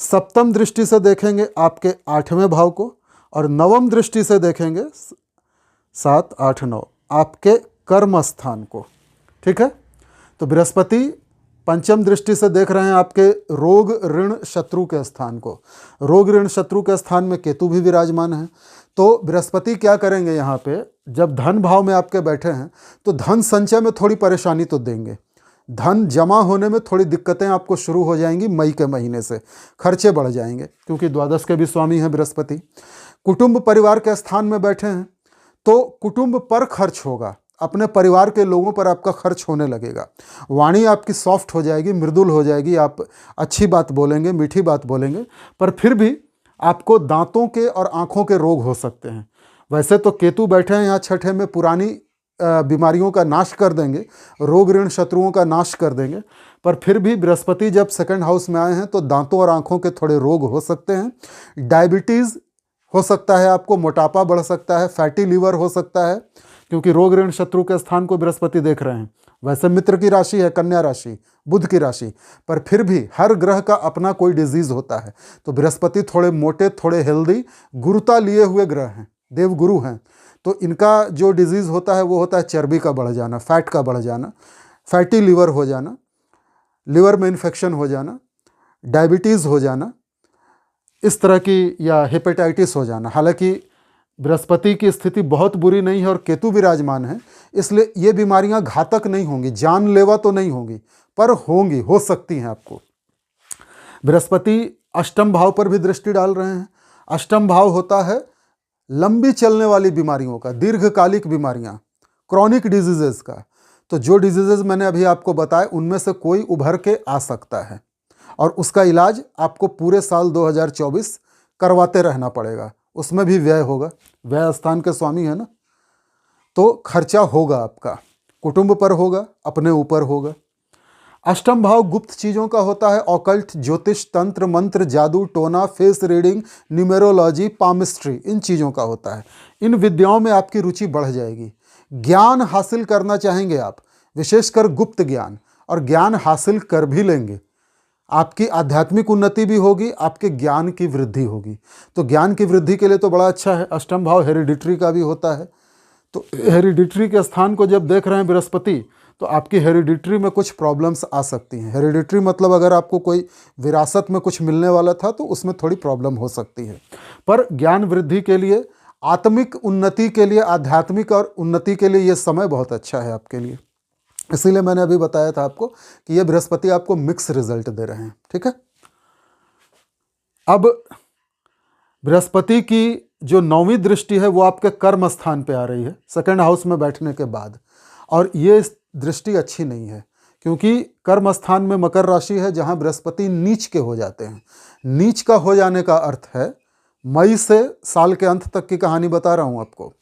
सप्तम दृष्टि से देखेंगे आपके 8वें भाव को, और नवम दृष्टि से देखेंगे 7, 8, 9 आपके कर्म स्थान को। ठीक है, तो बृहस्पति पंचम दृष्टि से देख रहे हैं आपके रोग, ऋण, शत्रु के स्थान को। रोग, ऋण, शत्रु के स्थान में केतु भी विराजमान है। तो बृहस्पति क्या करेंगे यहाँ पे, जब धन भाव में आपके बैठे हैं, तो धन संचय में थोड़ी परेशानी तो देंगे, धन जमा होने में थोड़ी दिक्कतें आपको शुरू हो जाएंगी। मई के महीने से खर्चे बढ़ जाएंगे, क्योंकि द्वादश के भी स्वामी हैं बृहस्पति। कुटुंब परिवार के स्थान में बैठे हैं, तो कुटुंब पर खर्च होगा, अपने परिवार के लोगों पर आपका खर्च होने लगेगा। वाणी आपकी सॉफ्ट हो जाएगी, मृदुल हो जाएगी, आप अच्छी बात बोलेंगे, मीठी बात बोलेंगे, पर फिर भी आपको दांतों के और आँखों के रोग हो सकते हैं। वैसे तो केतु बैठे हैं यहाँ 6ठे में, पुरानी बीमारियों का नाश कर देंगे, रोग, ऋण, शत्रुओं का नाश कर देंगे, पर फिर भी बृहस्पति जब 2nd हाउस में आए हैं, तो दांतों और आँखों के थोड़े रोग हो सकते हैं। डायबिटीज़ हो सकता है, आपको मोटापा बढ़ सकता है, फैटी लीवर हो सकता है, क्योंकि रोग, ऋण, शत्रु के स्थान को बृहस्पति देख रहे हैं। वैसे मित्र की राशि है कन्या राशि, बुध की राशि, पर फिर भी हर ग्रह का अपना कोई डिजीज होता है। तो बृहस्पति थोड़े मोटे, थोड़े हेल्दी, गुरुता लिए हुए ग्रह हैं, देव गुरु हैं, तो इनका जो डिजीज होता है वो होता है चर्बी का बढ़ जाना, फैट का बढ़ जाना, फैटी लीवर हो जाना, लिवर में इन्फेक्शन हो जाना, डायबिटीज़ हो जाना, इस तरह की, या हेपेटाइटिस हो जाना। हालांकि बृहस्पति की स्थिति बहुत बुरी नहीं है और केतु विराजमान है, इसलिए ये बीमारियां घातक नहीं होंगी, जानलेवा तो नहीं होंगी, पर होंगी, हो सकती हैं आपको। बृहस्पति अष्टम भाव पर भी दृष्टि डाल रहे हैं। अष्टम भाव होता है लंबी चलने वाली बीमारियों का, दीर्घकालिक बीमारियां, क्रॉनिक डिजीजेस का। तो जो डिजीजेस मैंने अभी आपको बताए, उनमें से कोई उभर के आ सकता है। और उसका इलाज आपको पूरे साल 2024 करवाते रहना पड़ेगा। उसमें भी व्यय होगा, व्यय स्थान के स्वामी है ना, तो खर्चा होगा आपका, कुटुंब पर होगा, अपने ऊपर होगा। अष्टम भाव गुप्त चीज़ों का होता है, ऑकल्ट, ज्योतिष, तंत्र मंत्र, जादू टोना, फेस रीडिंग, न्यूमेरोलॉजी, पामिस्ट्री, इन चीज़ों का होता है। इन विद्याओं में आपकी रुचि बढ़ जाएगी। ज्ञान हासिल करना चाहेंगे आप, विशेषकर गुप्त ज्ञान, और ज्ञान हासिल कर भी लेंगे, आपकी आध्यात्मिक उन्नति भी होगी, आपके ज्ञान की वृद्धि होगी। तो ज्ञान की वृद्धि के लिए तो बड़ा अच्छा है। अष्टम भाव हेरिडिटरी का भी होता है, तो हेरिडिटरी के स्थान को जब देख रहे हैं बृहस्पति, तो आपकी हेरिडिटरी में कुछ प्रॉब्लम्स आ सकती हैं। हेरिडिटरी मतलब अगर आपको कोई विरासत में कुछ मिलने वाला था तो उसमें थोड़ी प्रॉब्लम हो सकती है। पर ज्ञान वृद्धि के लिए, आत्मिक उन्नति के लिए, आध्यात्मिक और उन्नति के लिए ये समय बहुत अच्छा है आपके लिए। इसीलिए मैंने अभी बताया था आपको कि ये बृहस्पति आपको मिक्स रिजल्ट दे रहे हैं। ठीक है, अब बृहस्पति की जो 9वीं दृष्टि है वो आपके कर्म स्थान पे आ रही है, सेकंड हाउस में बैठने के बाद, और ये दृष्टि अच्छी नहीं है, क्योंकि कर्म स्थान में मकर राशि है जहां बृहस्पति नीच के हो जाते हैं। नीच का हो जाने का अर्थ है, मई से साल के अंत तक की कहानी बता रहा हूं आपको।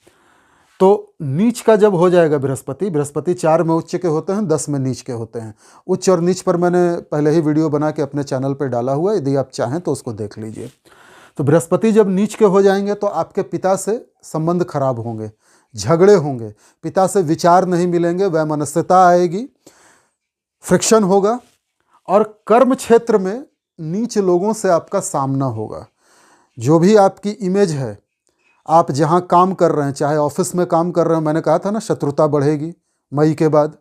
तो नीच का जब हो जाएगा बृहस्पति 4 में उच्च के होते हैं, 10 में नीच के होते हैं। उच्च और नीच पर मैंने पहले ही वीडियो बना के अपने चैनल पर डाला हुआ है, यदि आप चाहें तो उसको देख लीजिए। तो बृहस्पति जब नीच के हो जाएंगे तो आपके पिता से संबंध खराब होंगे, झगड़े होंगे, पिता से विचार नहीं मिलेंगे, वैमनस्यता आएगी, फ्रिक्शन होगा, और कर्म क्षेत्र में नीच लोगों से आपका सामना होगा। जो भी आपकी इमेज है, आप जहां काम कर रहे हैं, चाहे ऑफिस में काम कर रहे हैं, मैंने कहा था ना शत्रुता बढ़ेगी मई के बाद,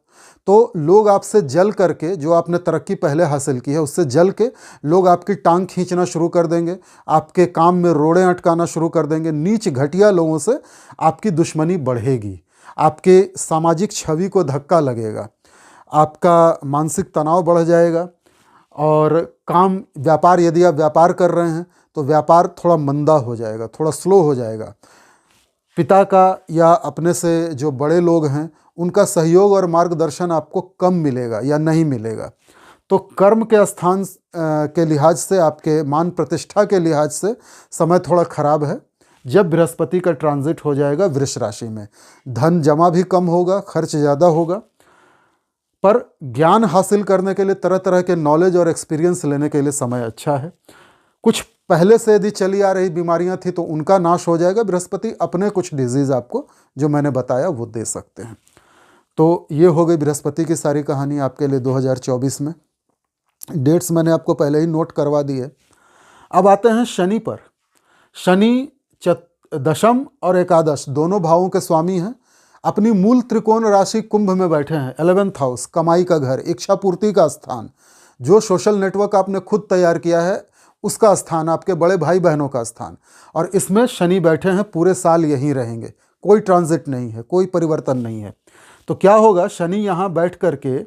तो लोग आपसे जल करके, जो आपने तरक्की पहले हासिल की है उससे जल के लोग आपकी टांग खींचना शुरू कर देंगे, आपके काम में रोड़ें अटकाना शुरू कर देंगे। नीच घटिया लोगों से आपकी दुश्मनी बढ़ेगी, आपके सामाजिक छवि को धक्का लगेगा, आपका मानसिक तनाव बढ़ जाएगा, और काम व्यापार, यदि आप व्यापार कर रहे हैं तो व्यापार थोड़ा मंदा हो जाएगा, थोड़ा स्लो हो जाएगा। पिता का या अपने से जो बड़े लोग हैं उनका सहयोग और मार्गदर्शन आपको कम मिलेगा या नहीं मिलेगा। तो कर्म के स्थान के लिहाज से, आपके मान प्रतिष्ठा के लिहाज से समय थोड़ा खराब है। जब बृहस्पति का ट्रांजिट हो जाएगा वृष राशि में, धन जमा भी कम होगा, खर्च ज़्यादा होगा, पर ज्ञान हासिल करने के लिए, तरह तरह के नॉलेज और एक्सपीरियंस लेने के लिए समय अच्छा है। कुछ पहले से यदि चली आ रही बीमारियां थी तो उनका नाश हो जाएगा। बृहस्पति अपने कुछ डिजीज़ आपको जो मैंने बताया वो दे सकते हैं। तो ये हो गई बृहस्पति की सारी कहानी आपके लिए 2024 में। डेट्स मैंने आपको पहले ही नोट करवा दी है। अब आते हैं शनि पर। शनि दशम और एकादश दोनों भावों के स्वामी हैं। अपनी मूल त्रिकोण राशि कुंभ में बैठे हैं, 11th हाउस, कमाई का घर, इच्छा पूर्ति का स्थान, जो सोशल नेटवर्क आपने खुद तैयार किया है उसका स्थान, आपके बड़े भाई बहनों का स्थान, और इसमें शनि बैठे हैं, पूरे साल यहीं रहेंगे, कोई ट्रांजिट नहीं है, कोई परिवर्तन नहीं है। तो क्या होगा, शनि यहाँ बैठ करके,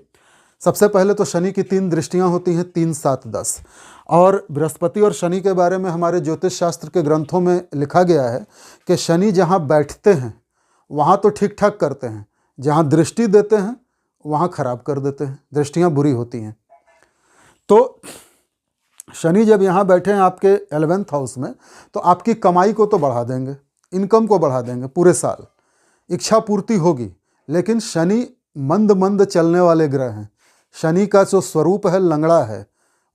सबसे पहले तो शनि की 3 दृष्टियाँ होती हैं, 3, 7, 10, और बृहस्पति और शनि के बारे में हमारे ज्योतिष शास्त्र के ग्रंथों में लिखा गया है कि शनि जहाँ बैठते हैं वहाँ तो ठीक ठाक करते हैं, जहाँ दृष्टि देते हैं वहाँ खराब कर देते हैं, दृष्टियाँ बुरी होती हैं। तो शनि जब यहाँ बैठे हैं आपके 11th हाउस में, तो आपकी कमाई को तो बढ़ा देंगे, इनकम को बढ़ा देंगे पूरे साल, इच्छा पूर्ति होगी। लेकिन शनि मंद मंद चलने वाले ग्रह हैं। शनि का जो स्वरूप है लंगड़ा है,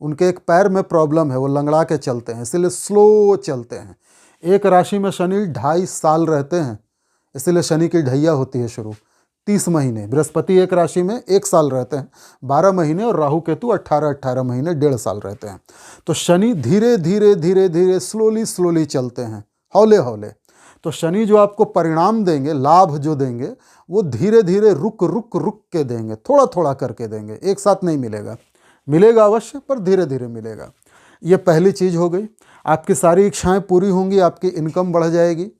उनके एक पैर में प्रॉब्लम है, वो लंगड़ा के चलते हैं, इसलिए स्लो चलते हैं। एक राशि में शनि 2.5 साल रहते हैं, इसलिए शनि की ढैया होती है शुरू 30 महीने। बृहस्पति एक राशि में 1 साल रहते हैं 12 महीने, और राहु केतु 18 महीने 1.5 साल रहते हैं। तो शनि धीरे धीरे धीरे धीरे स्लोली चलते हैं, हौले हौले। तो शनि जो आपको परिणाम देंगे, लाभ जो देंगे, वो धीरे धीरे रुक के देंगे, थोड़ा थोड़ा करके देंगे, एक साथ नहीं मिलेगा, मिलेगा अवश्य पर धीरे धीरे मिलेगा। ये पहली चीज़ हो गई। आपकी सारी इच्छाएं पूरी होंगी, आपकी इनकम बढ़ जाएगी।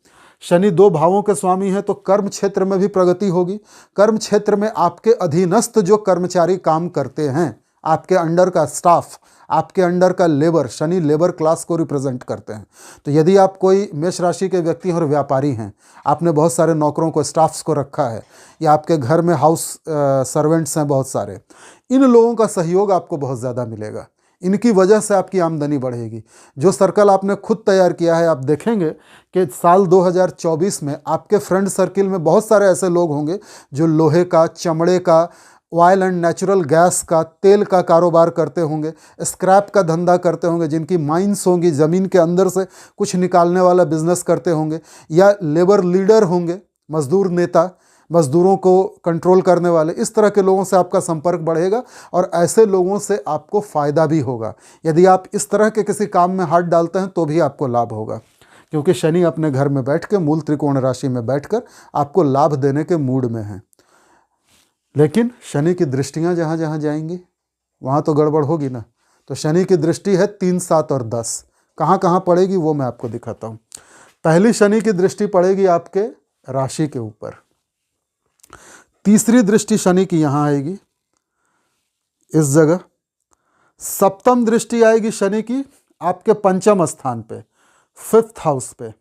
शनि 2 भावों के स्वामी हैं, तो कर्म क्षेत्र में भी प्रगति होगी। कर्म क्षेत्र में आपके अधीनस्थ जो कर्मचारी काम करते हैं, आपके अंडर का स्टाफ, आपके अंडर का लेबर, शनि लेबर क्लास को रिप्रेजेंट करते हैं। तो यदि आप कोई मेष राशि के व्यक्ति और व्यापारी हैं, आपने बहुत सारे नौकरों को, स्टाफ्स को रखा है, या आपके घर में हाउस सर्वेंट्स हैं बहुत सारे, इन लोगों का सहयोग आपको बहुत ज़्यादा मिलेगा। इनकी वजह से आपकी आमदनी बढ़ेगी। जो सर्कल आपने खुद तैयार किया है, आप देखेंगे कि साल 2024 में आपके फ्रेंड सर्किल में बहुत सारे ऐसे लोग होंगे जो लोहे का, चमड़े का, ऑयल एंड नेचुरल गैस का, तेल का कारोबार करते होंगे, स्क्रैप का धंधा करते होंगे, जिनकी माइंस होंगी, ज़मीन के अंदर से कुछ निकालने वाला बिजनेस करते होंगे, या लेबर लीडर होंगे, मजदूर नेता, मजदूरों को कंट्रोल करने वाले। इस तरह के लोगों से आपका संपर्क बढ़ेगा और ऐसे लोगों से आपको फ़ायदा भी होगा। यदि आप इस तरह के किसी काम में हाथ डालते हैं तो भी आपको लाभ होगा, क्योंकि शनि अपने घर में बैठ के, मूल त्रिकोण राशि में बैठकर आपको लाभ देने के मूड में है। लेकिन शनि की दृष्टियां जहाँ जहाँ जाएंगी वहाँ तो गड़बड़ होगी ना। तो शनि की दृष्टि है 3, 7 और 10। कहाँ कहाँ पड़ेगी वो मैं आपको दिखाता हूँ। पहली शनि की दृष्टि पड़ेगी आपके राशि के ऊपर। तीसरी दृष्टि शनि की यहाँ आएगी, इस जगह। सप्तम दृष्टि आएगी शनि की आपके पंचम स्थान पे, 5th हाउस पे,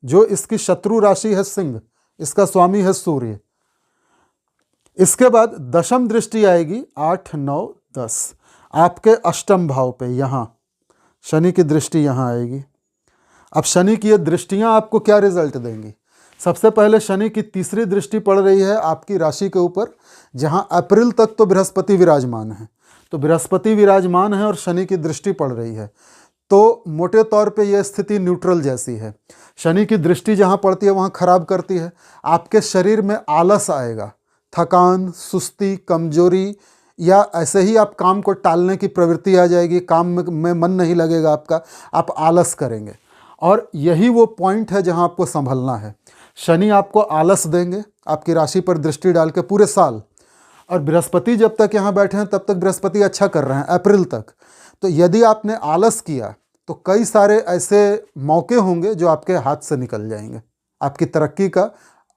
जो इसकी शत्रु राशि है सिंह, इसका स्वामी है सूर्य। इसके बाद दशम दृष्टि आएगी 8, 9, 10 आपके अष्टम भाव पे। यहाँ शनि की दृष्टि यहाँ आएगी। अब शनि की ये दृष्टियाँ आपको क्या रिजल्ट देंगी? सबसे पहले शनि की तीसरी दृष्टि पड़ रही है आपकी राशि के ऊपर, जहाँ अप्रैल तक तो बृहस्पति विराजमान है। तो बृहस्पति विराजमान है और शनि की दृष्टि पड़ रही है, तो मोटे तौर पे यह स्थिति न्यूट्रल जैसी है। शनि की दृष्टि जहाँ पड़ती है वहाँ खराब करती है। आपके शरीर में आलस आएगा, थकान, सुस्ती, कमजोरी, या ऐसे ही आप काम को टालने की प्रवृत्ति आ जाएगी, काम में मन नहीं लगेगा आपका, आप आलस करेंगे। और यही वो पॉइंट है जहां आपको संभलना है। शनि आपको आलस देंगे आपकी राशि पर दृष्टि डाल के पूरे साल, और बृहस्पति जब तक यहाँ बैठे हैं तब तक बृहस्पति अच्छा कर रहे हैं, अप्रैल तक। तो यदि आपने आलस किया तो कई सारे ऐसे मौके होंगे जो आपके हाथ से निकल जाएंगे। आपकी तरक्की का,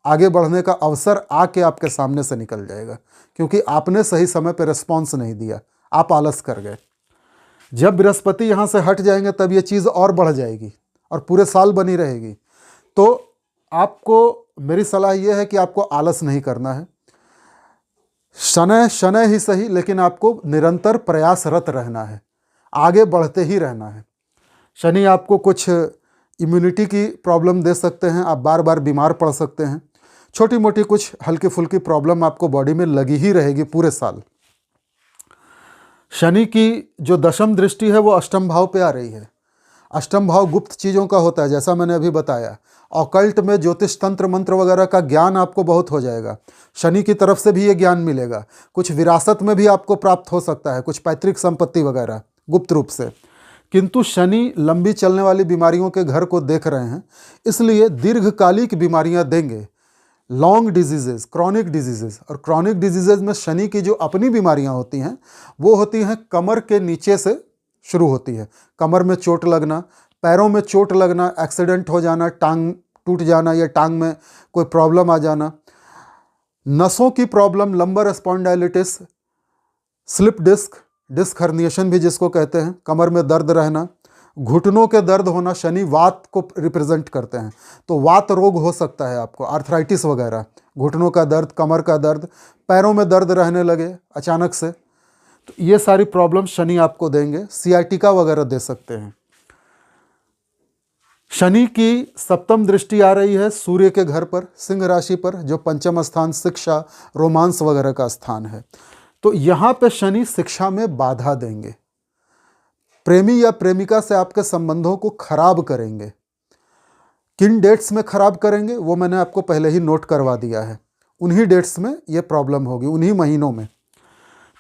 आगे बढ़ने का अवसर आके आपके सामने से निकल जाएगा, क्योंकि आपने सही समय पर रिस्पॉन्स नहीं दिया, आप आलस कर गए। जब बृहस्पति यहाँ से हट जाएंगे तब ये चीज़ और बढ़ जाएगी और पूरे साल बनी रहेगी। तो आपको मेरी सलाह यह है कि आपको आलस नहीं करना है। शनै शनै ही सही, लेकिन आपको निरंतर प्रयासरत रहना है, आगे बढ़ते ही रहना है। शनि आपको कुछ इम्यूनिटी की प्रॉब्लम दे सकते हैं, आप बार बार बीमार पड़ सकते हैं, छोटी मोटी कुछ हल्की फुल्की प्रॉब्लम आपको बॉडी में लगी ही रहेगी पूरे साल। शनि की जो दशम दृष्टि है वो अष्टम भाव पे आ रही है। अष्टम भाव गुप्त चीज़ों का होता है, जैसा मैंने अभी बताया। ऑकल्ट में ज्योतिष, तंत्र मंत्र वगैरह का ज्ञान आपको बहुत हो जाएगा। शनि की तरफ से भी ये ज्ञान मिलेगा। कुछ विरासत में भी आपको प्राप्त हो सकता है, कुछ पैतृक संपत्ति वगैरह गुप्त रूप से। किंतु शनि लंबी चलने वाली बीमारियों के घर को देख रहे हैं, इसलिए दीर्घकालिक बीमारियां देंगे, लॉन्ग डिजीजेज, क्रॉनिक डिजीजेज। और क्रॉनिक डिजीजेज में शनि की जो अपनी बीमारियां होती हैं वो होती हैं कमर के नीचे से शुरू होती है। कमर में चोट लगना, पैरों में चोट लगना, एक्सीडेंट हो जाना, टांग टूट जाना या टांग में कोई प्रॉब्लम आ जाना, नसों की problem, lumbar spondylitis, slip disc, disc herniation भी जिसको कहते हैं, कमर में दर्द रहना, घुटनों के दर्द होना। शनि वात को रिप्रेजेंट करते हैं, तो वात रोग हो सकता है आपको, आर्थराइटिस वगैरह, घुटनों का दर्द, कमर का दर्द, पैरों में दर्द रहने लगे अचानक से, तो ये सारी प्रॉब्लम शनि आपको देंगे। सियाटिका वगैरह दे सकते हैं। शनि की सप्तम दृष्टि आ रही है सूर्य के घर पर, सिंह राशि पर, जो पंचम स्थान शिक्षा, रोमांस वगैरह का स्थान है। तो यहाँ पे शनि शिक्षा में बाधा देंगे, प्रेमी या प्रेमिका से आपके संबंधों को खराब करेंगे। किन डेट्स में खराब करेंगे वो मैंने आपको पहले ही नोट करवा दिया है। उन्हीं डेट्स में ये प्रॉब्लम होगी, उन्हीं महीनों में।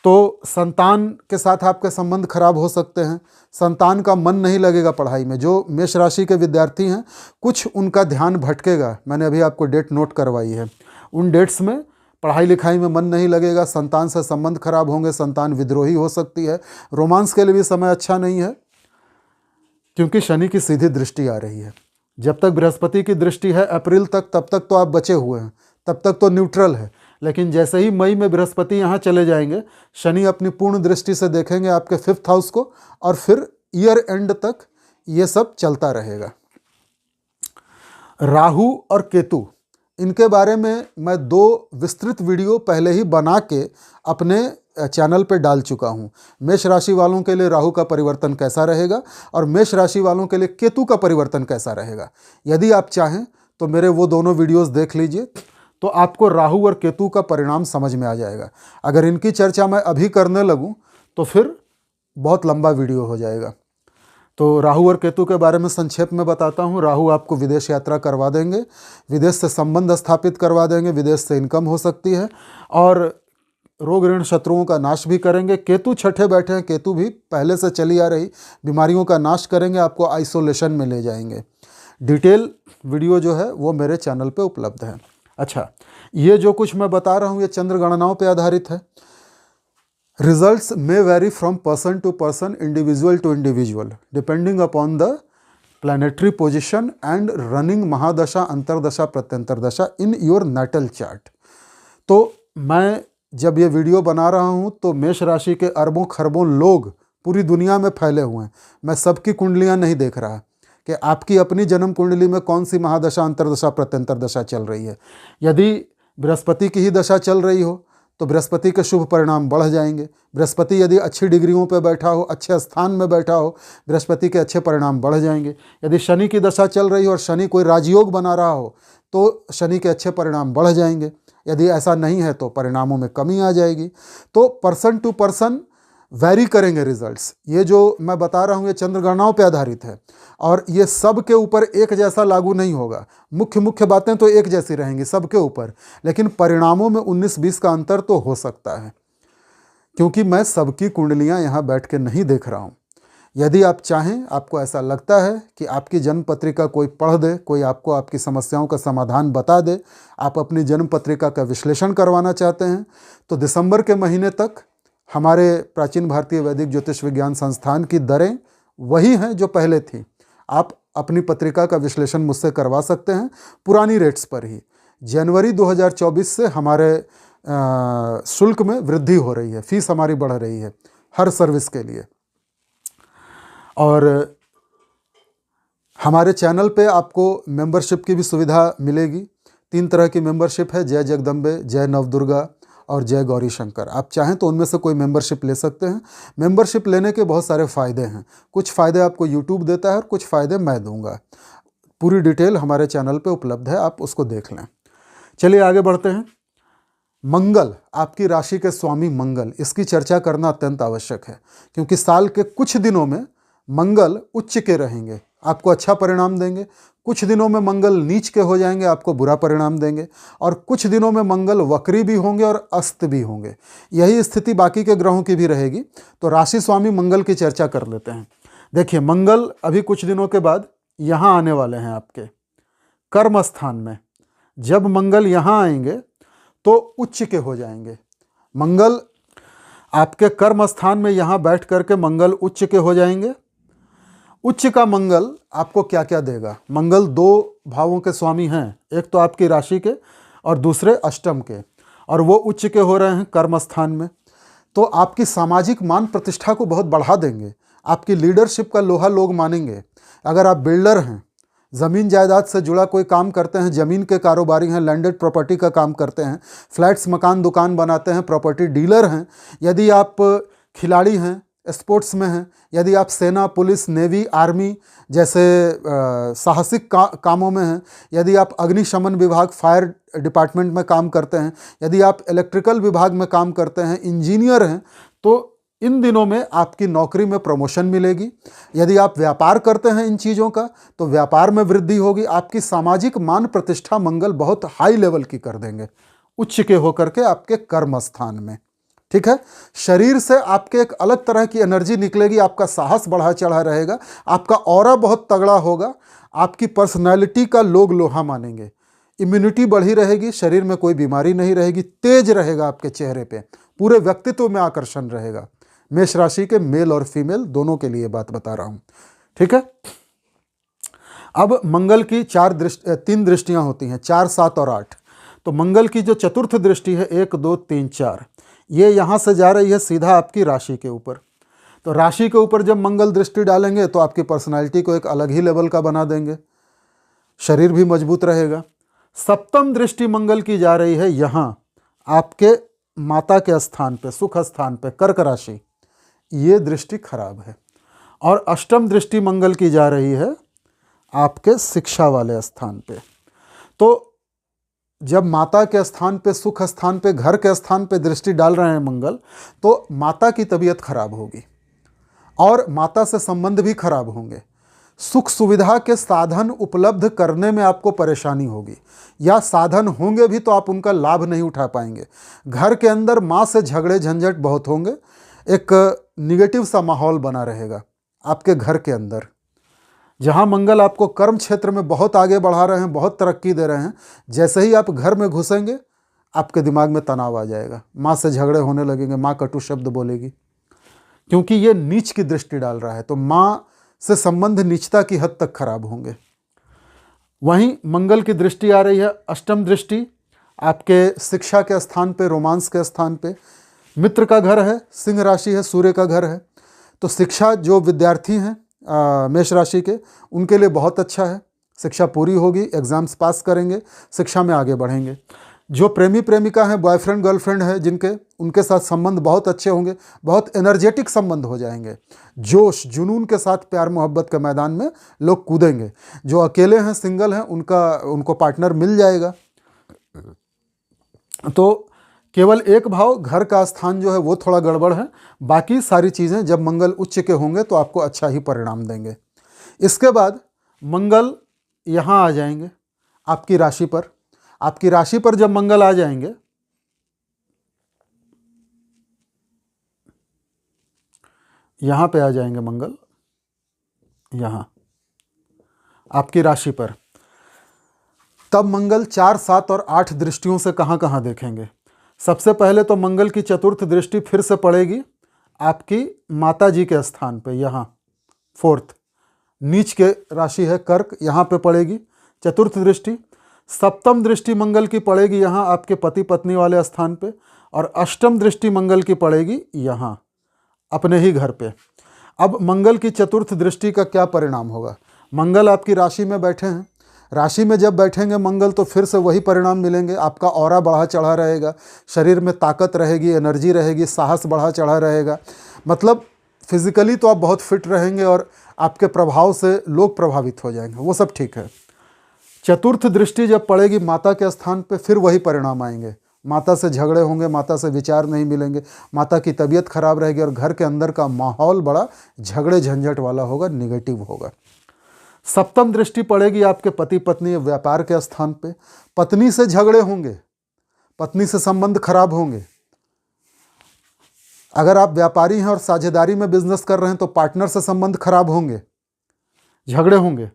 तो संतान के साथ आपके संबंध खराब हो सकते हैं, संतान का मन नहीं लगेगा पढ़ाई में। जो मेष राशि के विद्यार्थी हैं, कुछ उनका ध्यान भटकेगा, मैंने अभी आपको डेट नोट करवाई है। उन डेट्स में पढ़ाई लिखाई में मन नहीं लगेगा, संतान से संबंध खराब होंगे, संतान विद्रोही हो सकती है। रोमांस के लिए भी समय अच्छा नहीं है, क्योंकि शनि की सीधी दृष्टि आ रही है। जब तक बृहस्पति की दृष्टि है अप्रैल तक, तब तक तो आप बचे हुए हैं, तब तक तो न्यूट्रल है। लेकिन जैसे ही मई में बृहस्पति यहाँ चले जाएंगे, शनि अपनी पूर्ण दृष्टि से देखेंगे आपके 5th हाउस को, और फिर ईयर एंड तक ये सब चलता रहेगा। राहु और केतु, इनके बारे में मैं 2 विस्तृत वीडियो पहले ही बना के अपने चैनल पे डाल चुका हूँ। मेष राशि वालों के लिए राहु का परिवर्तन कैसा रहेगा और मेष राशि वालों के लिए केतु का परिवर्तन कैसा रहेगा। यदि आप चाहें तो मेरे वो दोनों वीडियोस देख लीजिए, तो आपको राहु और केतु का परिणाम समझ में आ जाएगा। अगर इनकी चर्चा मैं अभी करने लगूँ तो फिर बहुत लंबा वीडियो हो जाएगा। तो राहु और केतु के बारे में संक्षेप में बताता हूँ। राहु आपको विदेश यात्रा करवा देंगे, विदेश से संबंध स्थापित करवा देंगे, विदेश से इनकम हो सकती है और रोग ऋण शत्रुओं का नाश भी करेंगे। केतु छठे बैठे हैं, केतु भी पहले से चली आ रही बीमारियों का नाश करेंगे, आपको आइसोलेशन में ले जाएंगे। डिटेल वीडियो जो है वो मेरे चैनल पे उपलब्ध है। अच्छा, ये जो कुछ मैं बता रहा हूँ ये चंद्र गणनाओं पे आधारित है। Results may vary from person to person, individual to individual, depending upon the planetary position and running mahadasha, antardasha, pratyantar dasha in your natal chart. तो मैं जब ये वीडियो बना रहा हूँ तो मेष राशि के अरबों खरबों लोग पूरी दुनिया में फैले हुए हैं। मैं सबकी कुंडलियाँ नहीं देख रहा कि आपकी अपनी जन्म कुंडली में कौन सी महादशा, अंतरदशा, प्रत्यंतर दशा चल रही है। यदि बृहस्पति की ही दशा चल रही हो तो बृहस्पति के शुभ परिणाम बढ़ जाएंगे। बृहस्पति यदि अच्छी डिग्रियों पे बैठा हो, अच्छे स्थान में बैठा हो, बृहस्पति के अच्छे परिणाम बढ़ जाएंगे। यदि शनि की दशा चल रही हो और शनि कोई राजयोग बना रहा हो तो शनि के अच्छे परिणाम बढ़ जाएंगे। यदि ऐसा नहीं है तो परिणामों में कमी आ जाएगी। तो पर्सन टू पर्सन वैरी करेंगे रिजल्ट्स। ये जो मैं बता रहा हूँ ये चंद्र गणनाओं पे आधारित है और ये सब के ऊपर एक जैसा लागू नहीं होगा। मुख्य बातें तो एक जैसी रहेंगी सबके ऊपर, लेकिन परिणामों में 19-20 का अंतर तो हो सकता है, क्योंकि मैं सबकी कुंडलियाँ यहाँ बैठ के नहीं देख रहा हूँ। यदि आप चाहें, आपको ऐसा लगता है कि आपकी जन्म पत्रिका कोई पढ़ दे, कोई आपको आपकी समस्याओं का समाधान बता दे, आप अपनी जन्म पत्रिका का विश्लेषण करवाना चाहते हैं, तो दिसंबर के महीने तक हमारे प्राचीन भारतीय वैदिक ज्योतिष विज्ञान संस्थान की दरें वही हैं जो पहले थी। आप अपनी पत्रिका का विश्लेषण मुझसे करवा सकते हैं पुरानी रेट्स पर ही। जनवरी 2024 से हमारे शुल्क में वृद्धि हो रही है, फीस हमारी बढ़ रही है हर सर्विस के लिए। और हमारे चैनल पे आपको मेंबरशिप की भी सुविधा मिलेगी। 3 तरह की मेंबरशिप है, जय जगदम्बे, जय नवदुर्गा और जय गौरी शंकर। आप चाहें तो उनमें से कोई मेंबरशिप ले सकते हैं। मेंबरशिप लेने के बहुत सारे फ़ायदे हैं। कुछ फ़ायदे आपको यूट्यूब देता है और कुछ फ़ायदे मैं दूंगा। पूरी डिटेल हमारे चैनल पे उपलब्ध है, आप उसको देख लें। चलिए आगे बढ़ते हैं। मंगल, आपकी राशि के स्वामी मंगल, इसकी चर्चा करना अत्यंत आवश्यक है, क्योंकि साल के कुछ दिनों में मंगल उच्च के रहेंगे, आपको अच्छा परिणाम देंगे। कुछ दिनों में मंगल नीच के हो जाएंगे, आपको बुरा परिणाम देंगे। और कुछ दिनों में मंगल वक्री भी होंगे और अस्त भी होंगे। यही स्थिति बाकी के ग्रहों की भी रहेगी। तो राशि स्वामी मंगल की चर्चा कर लेते हैं। देखिए, मंगल अभी कुछ दिनों के बाद यहाँ आने वाले हैं आपके कर्म स्थान में। जब मंगल यहाँ आएंगे तो उच्च के हो जाएंगे। मंगल आपके कर्म स्थान में यहाँ बैठ करके मंगल उच्च के हो जाएंगे। उच्च का मंगल आपको क्या क्या देगा? मंगल 2 भावों के स्वामी हैं, एक तो आपकी राशि के और दूसरे अष्टम के, और वो उच्च के हो रहे हैं कर्म स्थान में। तो आपकी सामाजिक मान प्रतिष्ठा को बहुत बढ़ा देंगे, आपकी लीडरशिप का लोहा लोग मानेंगे। अगर आप बिल्डर हैं, ज़मीन जायदाद से जुड़ा कोई काम करते हैं, ज़मीन के कारोबारी हैं, लैंडेड प्रॉपर्टी का काम करते हैं, फ्लैट्स, मकान, दुकान बनाते हैं, प्रॉपर्टी डीलर हैं, यदि आप खिलाड़ी हैं, स्पोर्ट्स में हैं, यदि आप सेना, पुलिस, नेवी, आर्मी जैसे साहसिक कामों में हैं, यदि आप अग्निशमन विभाग, फायर डिपार्टमेंट में काम करते हैं, यदि आप इलेक्ट्रिकल विभाग में काम करते हैं, इंजीनियर हैं, तो इन दिनों में आपकी नौकरी में प्रमोशन मिलेगी। यदि आप व्यापार करते हैं इन चीज़ों का, तो व्यापार में वृद्धि होगी। आपकी सामाजिक मान प्रतिष्ठा मंगल बहुत हाई लेवल की कर देंगे, उच्च के होकर के आपके कर्म स्थान में। ठीक है, शरीर से आपके एक अलग तरह की एनर्जी निकलेगी, आपका साहस बढ़ा चढ़ा रहेगा, आपका ऑरा बहुत तगड़ा होगा, आपकी पर्सनैलिटी का लोग लोहा मानेंगे, इम्यूनिटी बढ़ी रहेगी, शरीर में कोई बीमारी नहीं रहेगी, तेज रहेगा आपके चेहरे पे, पूरे व्यक्तित्व में आकर्षण रहेगा। मेष राशि के मेल और फीमेल दोनों के लिए बात बता रहा हूँ। ठीक है, अब मंगल की 3 दृष्टियाँ होती हैं, 4, 7 और 8। तो मंगल की जो चतुर्थ दृष्टि है 1, 2, 3, 4, ये यहाँ से जा रही है सीधा आपकी राशि के ऊपर। तो राशि के ऊपर जब मंगल दृष्टि डालेंगे तो आपकी पर्सनालिटी को एक अलग ही लेवल का बना देंगे, शरीर भी मजबूत रहेगा। सप्तम दृष्टि मंगल की जा रही है यहाँ आपके माता के स्थान पे, सुख स्थान पे, कर्क राशि, ये दृष्टि खराब है। और अष्टम दृष्टि मंगल की जा रही है आपके शिक्षा वाले स्थान पे। तो जब माता के स्थान पे, सुख स्थान पे, घर के स्थान पे दृष्टि डाल रहे हैं मंगल, तो माता की तबीयत खराब होगी और माता से संबंध भी खराब होंगे। सुख सुविधा के साधन उपलब्ध करने में आपको परेशानी होगी, या साधन होंगे भी तो आप उनका लाभ नहीं उठा पाएंगे। घर के अंदर माँ से झगड़े झंझट बहुत होंगे, एक निगेटिव सा माहौल बना रहेगा आपके घर के अंदर। जहाँ मंगल आपको कर्म क्षेत्र में बहुत आगे बढ़ा रहे हैं, बहुत तरक्की दे रहे हैं, जैसे ही आप घर में घुसेंगे आपके दिमाग में तनाव आ जाएगा, माँ से झगड़े होने लगेंगे, माँ कटु शब्द बोलेगी, क्योंकि ये नीच की दृष्टि डाल रहा है। तो माँ से संबंध नीचता की हद तक खराब होंगे। वहीं मंगल की दृष्टि आ रही है, अष्टम दृष्टि आपके शिक्षा के स्थान पे, रोमांस के स्थान पे। मित्र का घर है, सिंह राशि है, सूर्य का घर है। तो शिक्षा, जो विद्यार्थी हैं मेष राशि के, उनके लिए बहुत अच्छा है। शिक्षा पूरी होगी, एग्जाम्स पास करेंगे, शिक्षा में आगे बढ़ेंगे। जो प्रेमी प्रेमिका हैं, बॉयफ्रेंड गर्लफ्रेंड है जिनके, उनके साथ संबंध बहुत अच्छे होंगे, बहुत एनर्जेटिक संबंध हो जाएंगे। जोश जुनून के साथ प्यार मोहब्बत के मैदान में लोग कूदेंगे। जो अकेले हैं, सिंगल हैं, उनको पार्टनर मिल जाएगा। तो केवल एक भाव, घर का स्थान जो है वो थोड़ा गड़बड़ है। बाकी सारी चीज़ें जब मंगल उच्च के होंगे तो आपको अच्छा ही परिणाम देंगे। इसके बाद मंगल यहाँ आ जाएंगे आपकी राशि पर। आपकी राशि पर जब मंगल आ जाएंगे, यहाँ पे आ जाएंगे मंगल, यहाँ आपकी राशि पर, तब मंगल 4, 7 और 8 दृष्टियों से कहाँ कहाँ देखेंगे। सबसे पहले तो मंगल की चतुर्थ दृष्टि फिर से पड़ेगी आपकी माता जी के स्थान पे, यहाँ 4th, नीच के राशि है कर्क, यहाँ पे पड़ेगी चतुर्थ दृष्टि। सप्तम दृष्टि मंगल की पड़ेगी यहाँ आपके पति पत्नी वाले स्थान पे, और अष्टम दृष्टि मंगल की पड़ेगी यहाँ अपने ही घर पे। अब मंगल की चतुर्थ दृष्टि का क्या परिणाम होगा। मंगल आपकी राशि में बैठे हैं, राशि में जब बैठेंगे मंगल तो फिर से वही परिणाम मिलेंगे। आपका ऑरा बढ़ा चढ़ा रहेगा, शरीर में ताकत रहेगी, एनर्जी रहेगी, साहस बढ़ा चढ़ा रहेगा। मतलब फिजिकली तो आप बहुत फिट रहेंगे और आपके प्रभाव से लोग प्रभावित हो जाएंगे, वो सब ठीक है। चतुर्थ दृष्टि जब पड़ेगी माता के स्थान पे, फिर वही परिणाम आएंगे। माता से झगड़े होंगे, माता से विचार नहीं मिलेंगे, माता की तबीयत खराब रहेगी और घर के अंदर का माहौल बड़ा झगड़े झंझट वाला होगा, निगेटिव होगा। सप्तम दृष्टि पड़ेगी आपके पति पत्नी व्यापार के स्थान पे। पत्नी से झगड़े होंगे, पत्नी से संबंध खराब होंगे। अगर आप व्यापारी हैं और साझेदारी में बिजनेस कर रहे हैं तो पार्टनर से संबंध खराब होंगे, झगड़े होंगे।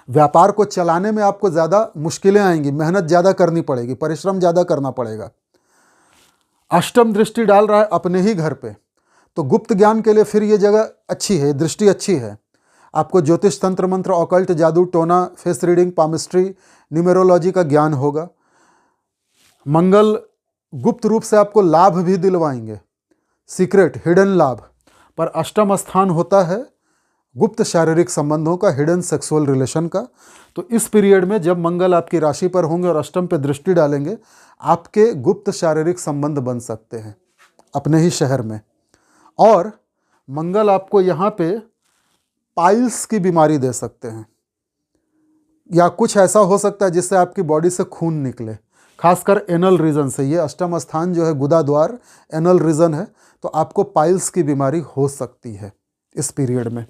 व्यापार को चलाने में आपको ज़्यादा मुश्किलें आएंगी, मेहनत ज़्यादा करनी पड़ेगी, परिश्रम ज़्यादा करना पड़ेगा। अष्टम दृष्टि डाल रहा है अपने ही घर पे, तो गुप्त ज्ञान के लिए फिर ये जगह अच्छी है, दृष्टि अच्छी है। आपको ज्योतिष, तंत्र मंत्र, ऑकल्ट, जादू टोना, फेस रीडिंग, पामिस्ट्री, न्यूमेरोलॉजी का ज्ञान होगा। मंगल गुप्त रूप से आपको लाभ भी दिलवाएंगे, सीक्रेट हिडन लाभ। पर अष्टम स्थान होता है गुप्त शारीरिक संबंधों का, हिडन सेक्सुअल रिलेशन का। तो इस पीरियड में जब मंगल आपकी राशि पर होंगे और अष्टम पे दृष्टि डालेंगे, आपके गुप्त शारीरिक संबंध बन सकते हैं अपने ही शहर में। और मंगल आपको यहाँ पे पाइल्स की बीमारी दे सकते हैं, या कुछ ऐसा हो सकता है जिससे आपकी बॉडी से खून निकले, खासकर एनल रीजन से। ये अष्टम स्थान जो है गुदा द्वार, एनल रीजन है, तो आपको पाइल्स की बीमारी हो सकती है इस पीरियड में।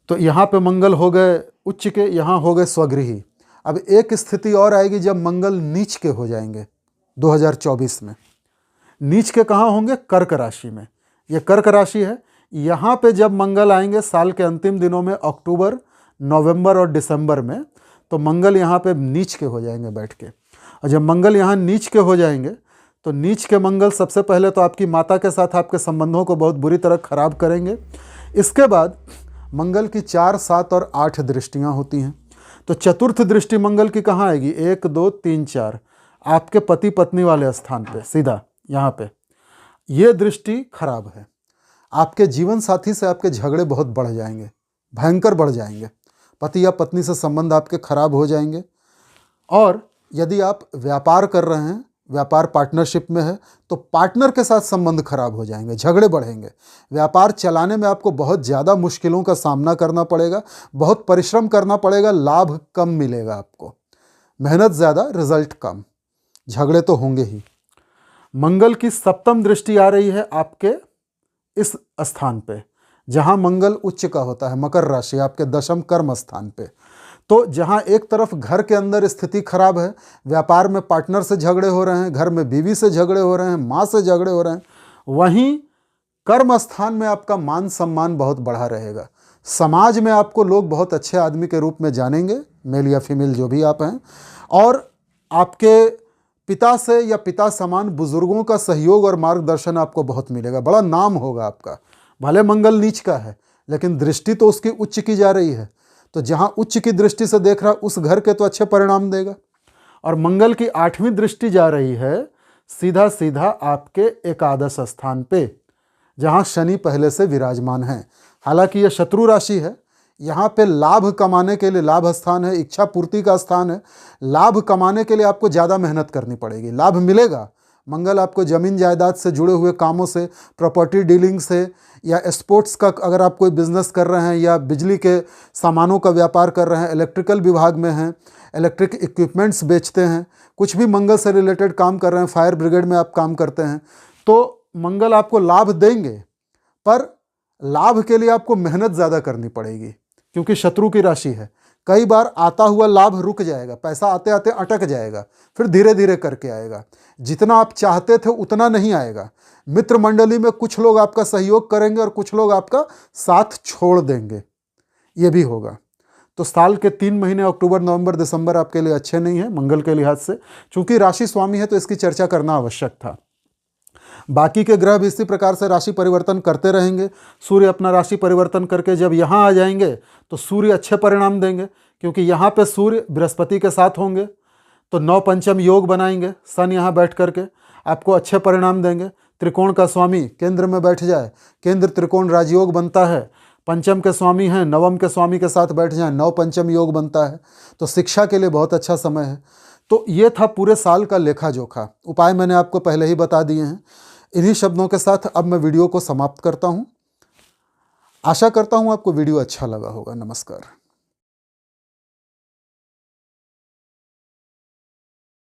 तो यहाँ पे मंगल हो गए उच्च के, यहाँ हो गए स्वगृही। अब एक स्थिति और आएगी जब मंगल नीच के हो जाएंगे 2024 में। नीच के कहाँ होंगे? कर्क राशि में। ये कर्क राशि है। यहाँ पे जब मंगल आएंगे साल के अंतिम दिनों में, अक्टूबर, नवंबर और दिसंबर में, तो मंगल यहाँ पे नीच के हो जाएंगे बैठ के। और जब मंगल यहाँ नीच के हो जाएंगे तो नीच के मंगल सबसे पहले तो आपकी माता के साथ आपके संबंधों को बहुत बुरी तरह खराब करेंगे। इसके बाद मंगल की 4, 7 और 8 दृष्टियाँ होती हैं। तो चतुर्थ दृष्टि मंगल की कहाँ आएगी? 1, 2, 3, 4 आपके पति पत्नी वाले स्थान पे, सीधा यहाँ पे। ये दृष्टि खराब है। आपके जीवन साथी से आपके झगड़े बहुत बढ़ जाएंगे, भयंकर बढ़ जाएंगे। पति या पत्नी से संबंध आपके खराब हो जाएंगे। और यदि आप व्यापार कर रहे हैं व्यापार पार्टनरशिप में है तो पार्टनर के साथ संबंध खराब हो जाएंगे, झगड़े बढ़ेंगे। व्यापार चलाने में आपको बहुत ज़्यादा मुश्किलों का सामना करना पड़ेगा, बहुत परिश्रम करना पड़ेगा, लाभ कम मिलेगा आपको, मेहनत ज़्यादा, रिजल्ट कम, झगड़े तो होंगे ही। मंगल की सप्तम दृष्टि आ रही है आपके इस स्थान पे, जहां मंगल उच्च का होता है, मकर राशि, आपके दशम कर्म स्थान पे। तो जहां एक तरफ घर के अंदर स्थिति खराब है, व्यापार में पार्टनर से झगड़े हो रहे हैं, घर में बीवी से झगड़े हो रहे हैं, माँ से झगड़े हो रहे हैं, वहीं कर्म स्थान में आपका मान सम्मान बहुत बढ़ा रहेगा। समाज में आपको लोग बहुत अच्छे आदमी के रूप में जानेंगे, मेल या फीमेल जो भी आप हैं, और आपके पिता से या पिता समान बुजुर्गों का सहयोग और मार्गदर्शन आपको बहुत मिलेगा, बड़ा नाम होगा आपका। भले मंगल नीच का है लेकिन दृष्टि तो उसकी उच्च की जा रही है, तो जहां उच्च की दृष्टि से देख रहा उस घर के तो अच्छे परिणाम देगा। और मंगल की 8वीं दृष्टि जा रही है सीधा सीधा आपके एकादश स्थान पे, जहां शनि पहले से विराजमान है। हालांकि यह शत्रु राशि है, यहाँ पे लाभ कमाने के लिए लाभ स्थान है, इच्छा पूर्ति का स्थान है। लाभ कमाने के लिए आपको ज़्यादा मेहनत करनी पड़ेगी, लाभ मिलेगा। मंगल आपको जमीन जायदाद से जुड़े हुए कामों से, प्रॉपर्टी डीलिंग से, या स्पोर्ट्स का अगर आप कोई बिजनेस कर रहे हैं, या बिजली के सामानों का व्यापार कर रहे हैं, इलेक्ट्रिकल विभाग में हैं, इलेक्ट्रिक इक्विपमेंट्स बेचते हैं, कुछ भी मंगल से रिलेटेड काम कर रहे हैं, फायर ब्रिगेड में आप काम करते हैं, तो मंगल आपको लाभ देंगे। पर लाभ के लिए आपको मेहनत ज़्यादा करनी पड़ेगी, क्योंकि शत्रु की राशि है। कई बार आता हुआ लाभ रुक जाएगा, पैसा आते आते अटक जाएगा, फिर धीरे धीरे करके आएगा। जितना आप चाहते थे उतना नहीं आएगा। मित्र मंडली में कुछ लोग आपका सहयोग करेंगे और कुछ लोग आपका साथ छोड़ देंगे, ये भी होगा। तो साल के 3 महीने अक्टूबर, नवंबर, दिसंबर आपके लिए अच्छे नहीं है मंगल के लिहाज से। चूंकि राशि स्वामी है तो इसकी चर्चा करना आवश्यक था। बाकी के ग्रह भी इसी प्रकार से राशि परिवर्तन करते रहेंगे। सूर्य अपना राशि परिवर्तन करके जब यहाँ आ जाएंगे तो सूर्य अच्छे परिणाम देंगे, क्योंकि यहाँ पे सूर्य बृहस्पति के साथ होंगे, तो 9 पंचम योग बनाएंगे। सन यहाँ बैठ करके आपको अच्छे परिणाम देंगे। त्रिकोण का स्वामी केंद्र में बैठ जाए, केंद्र त्रिकोण राजयोग बनता है। पंचम के स्वामी हैं, नवम के स्वामी के साथ बैठ जाए, 9 पंचम योग बनता है। तो शिक्षा के लिए बहुत अच्छा समय है। तो ये था पूरे साल का लेखा जोखा। उपाय मैंने आपको पहले ही बता दिए हैं। इन्हीं शब्दों के साथ अब मैं वीडियो को समाप्त करता हूँ। आशा करता हूँ आपको वीडियो अच्छा लगा होगा। नमस्कार।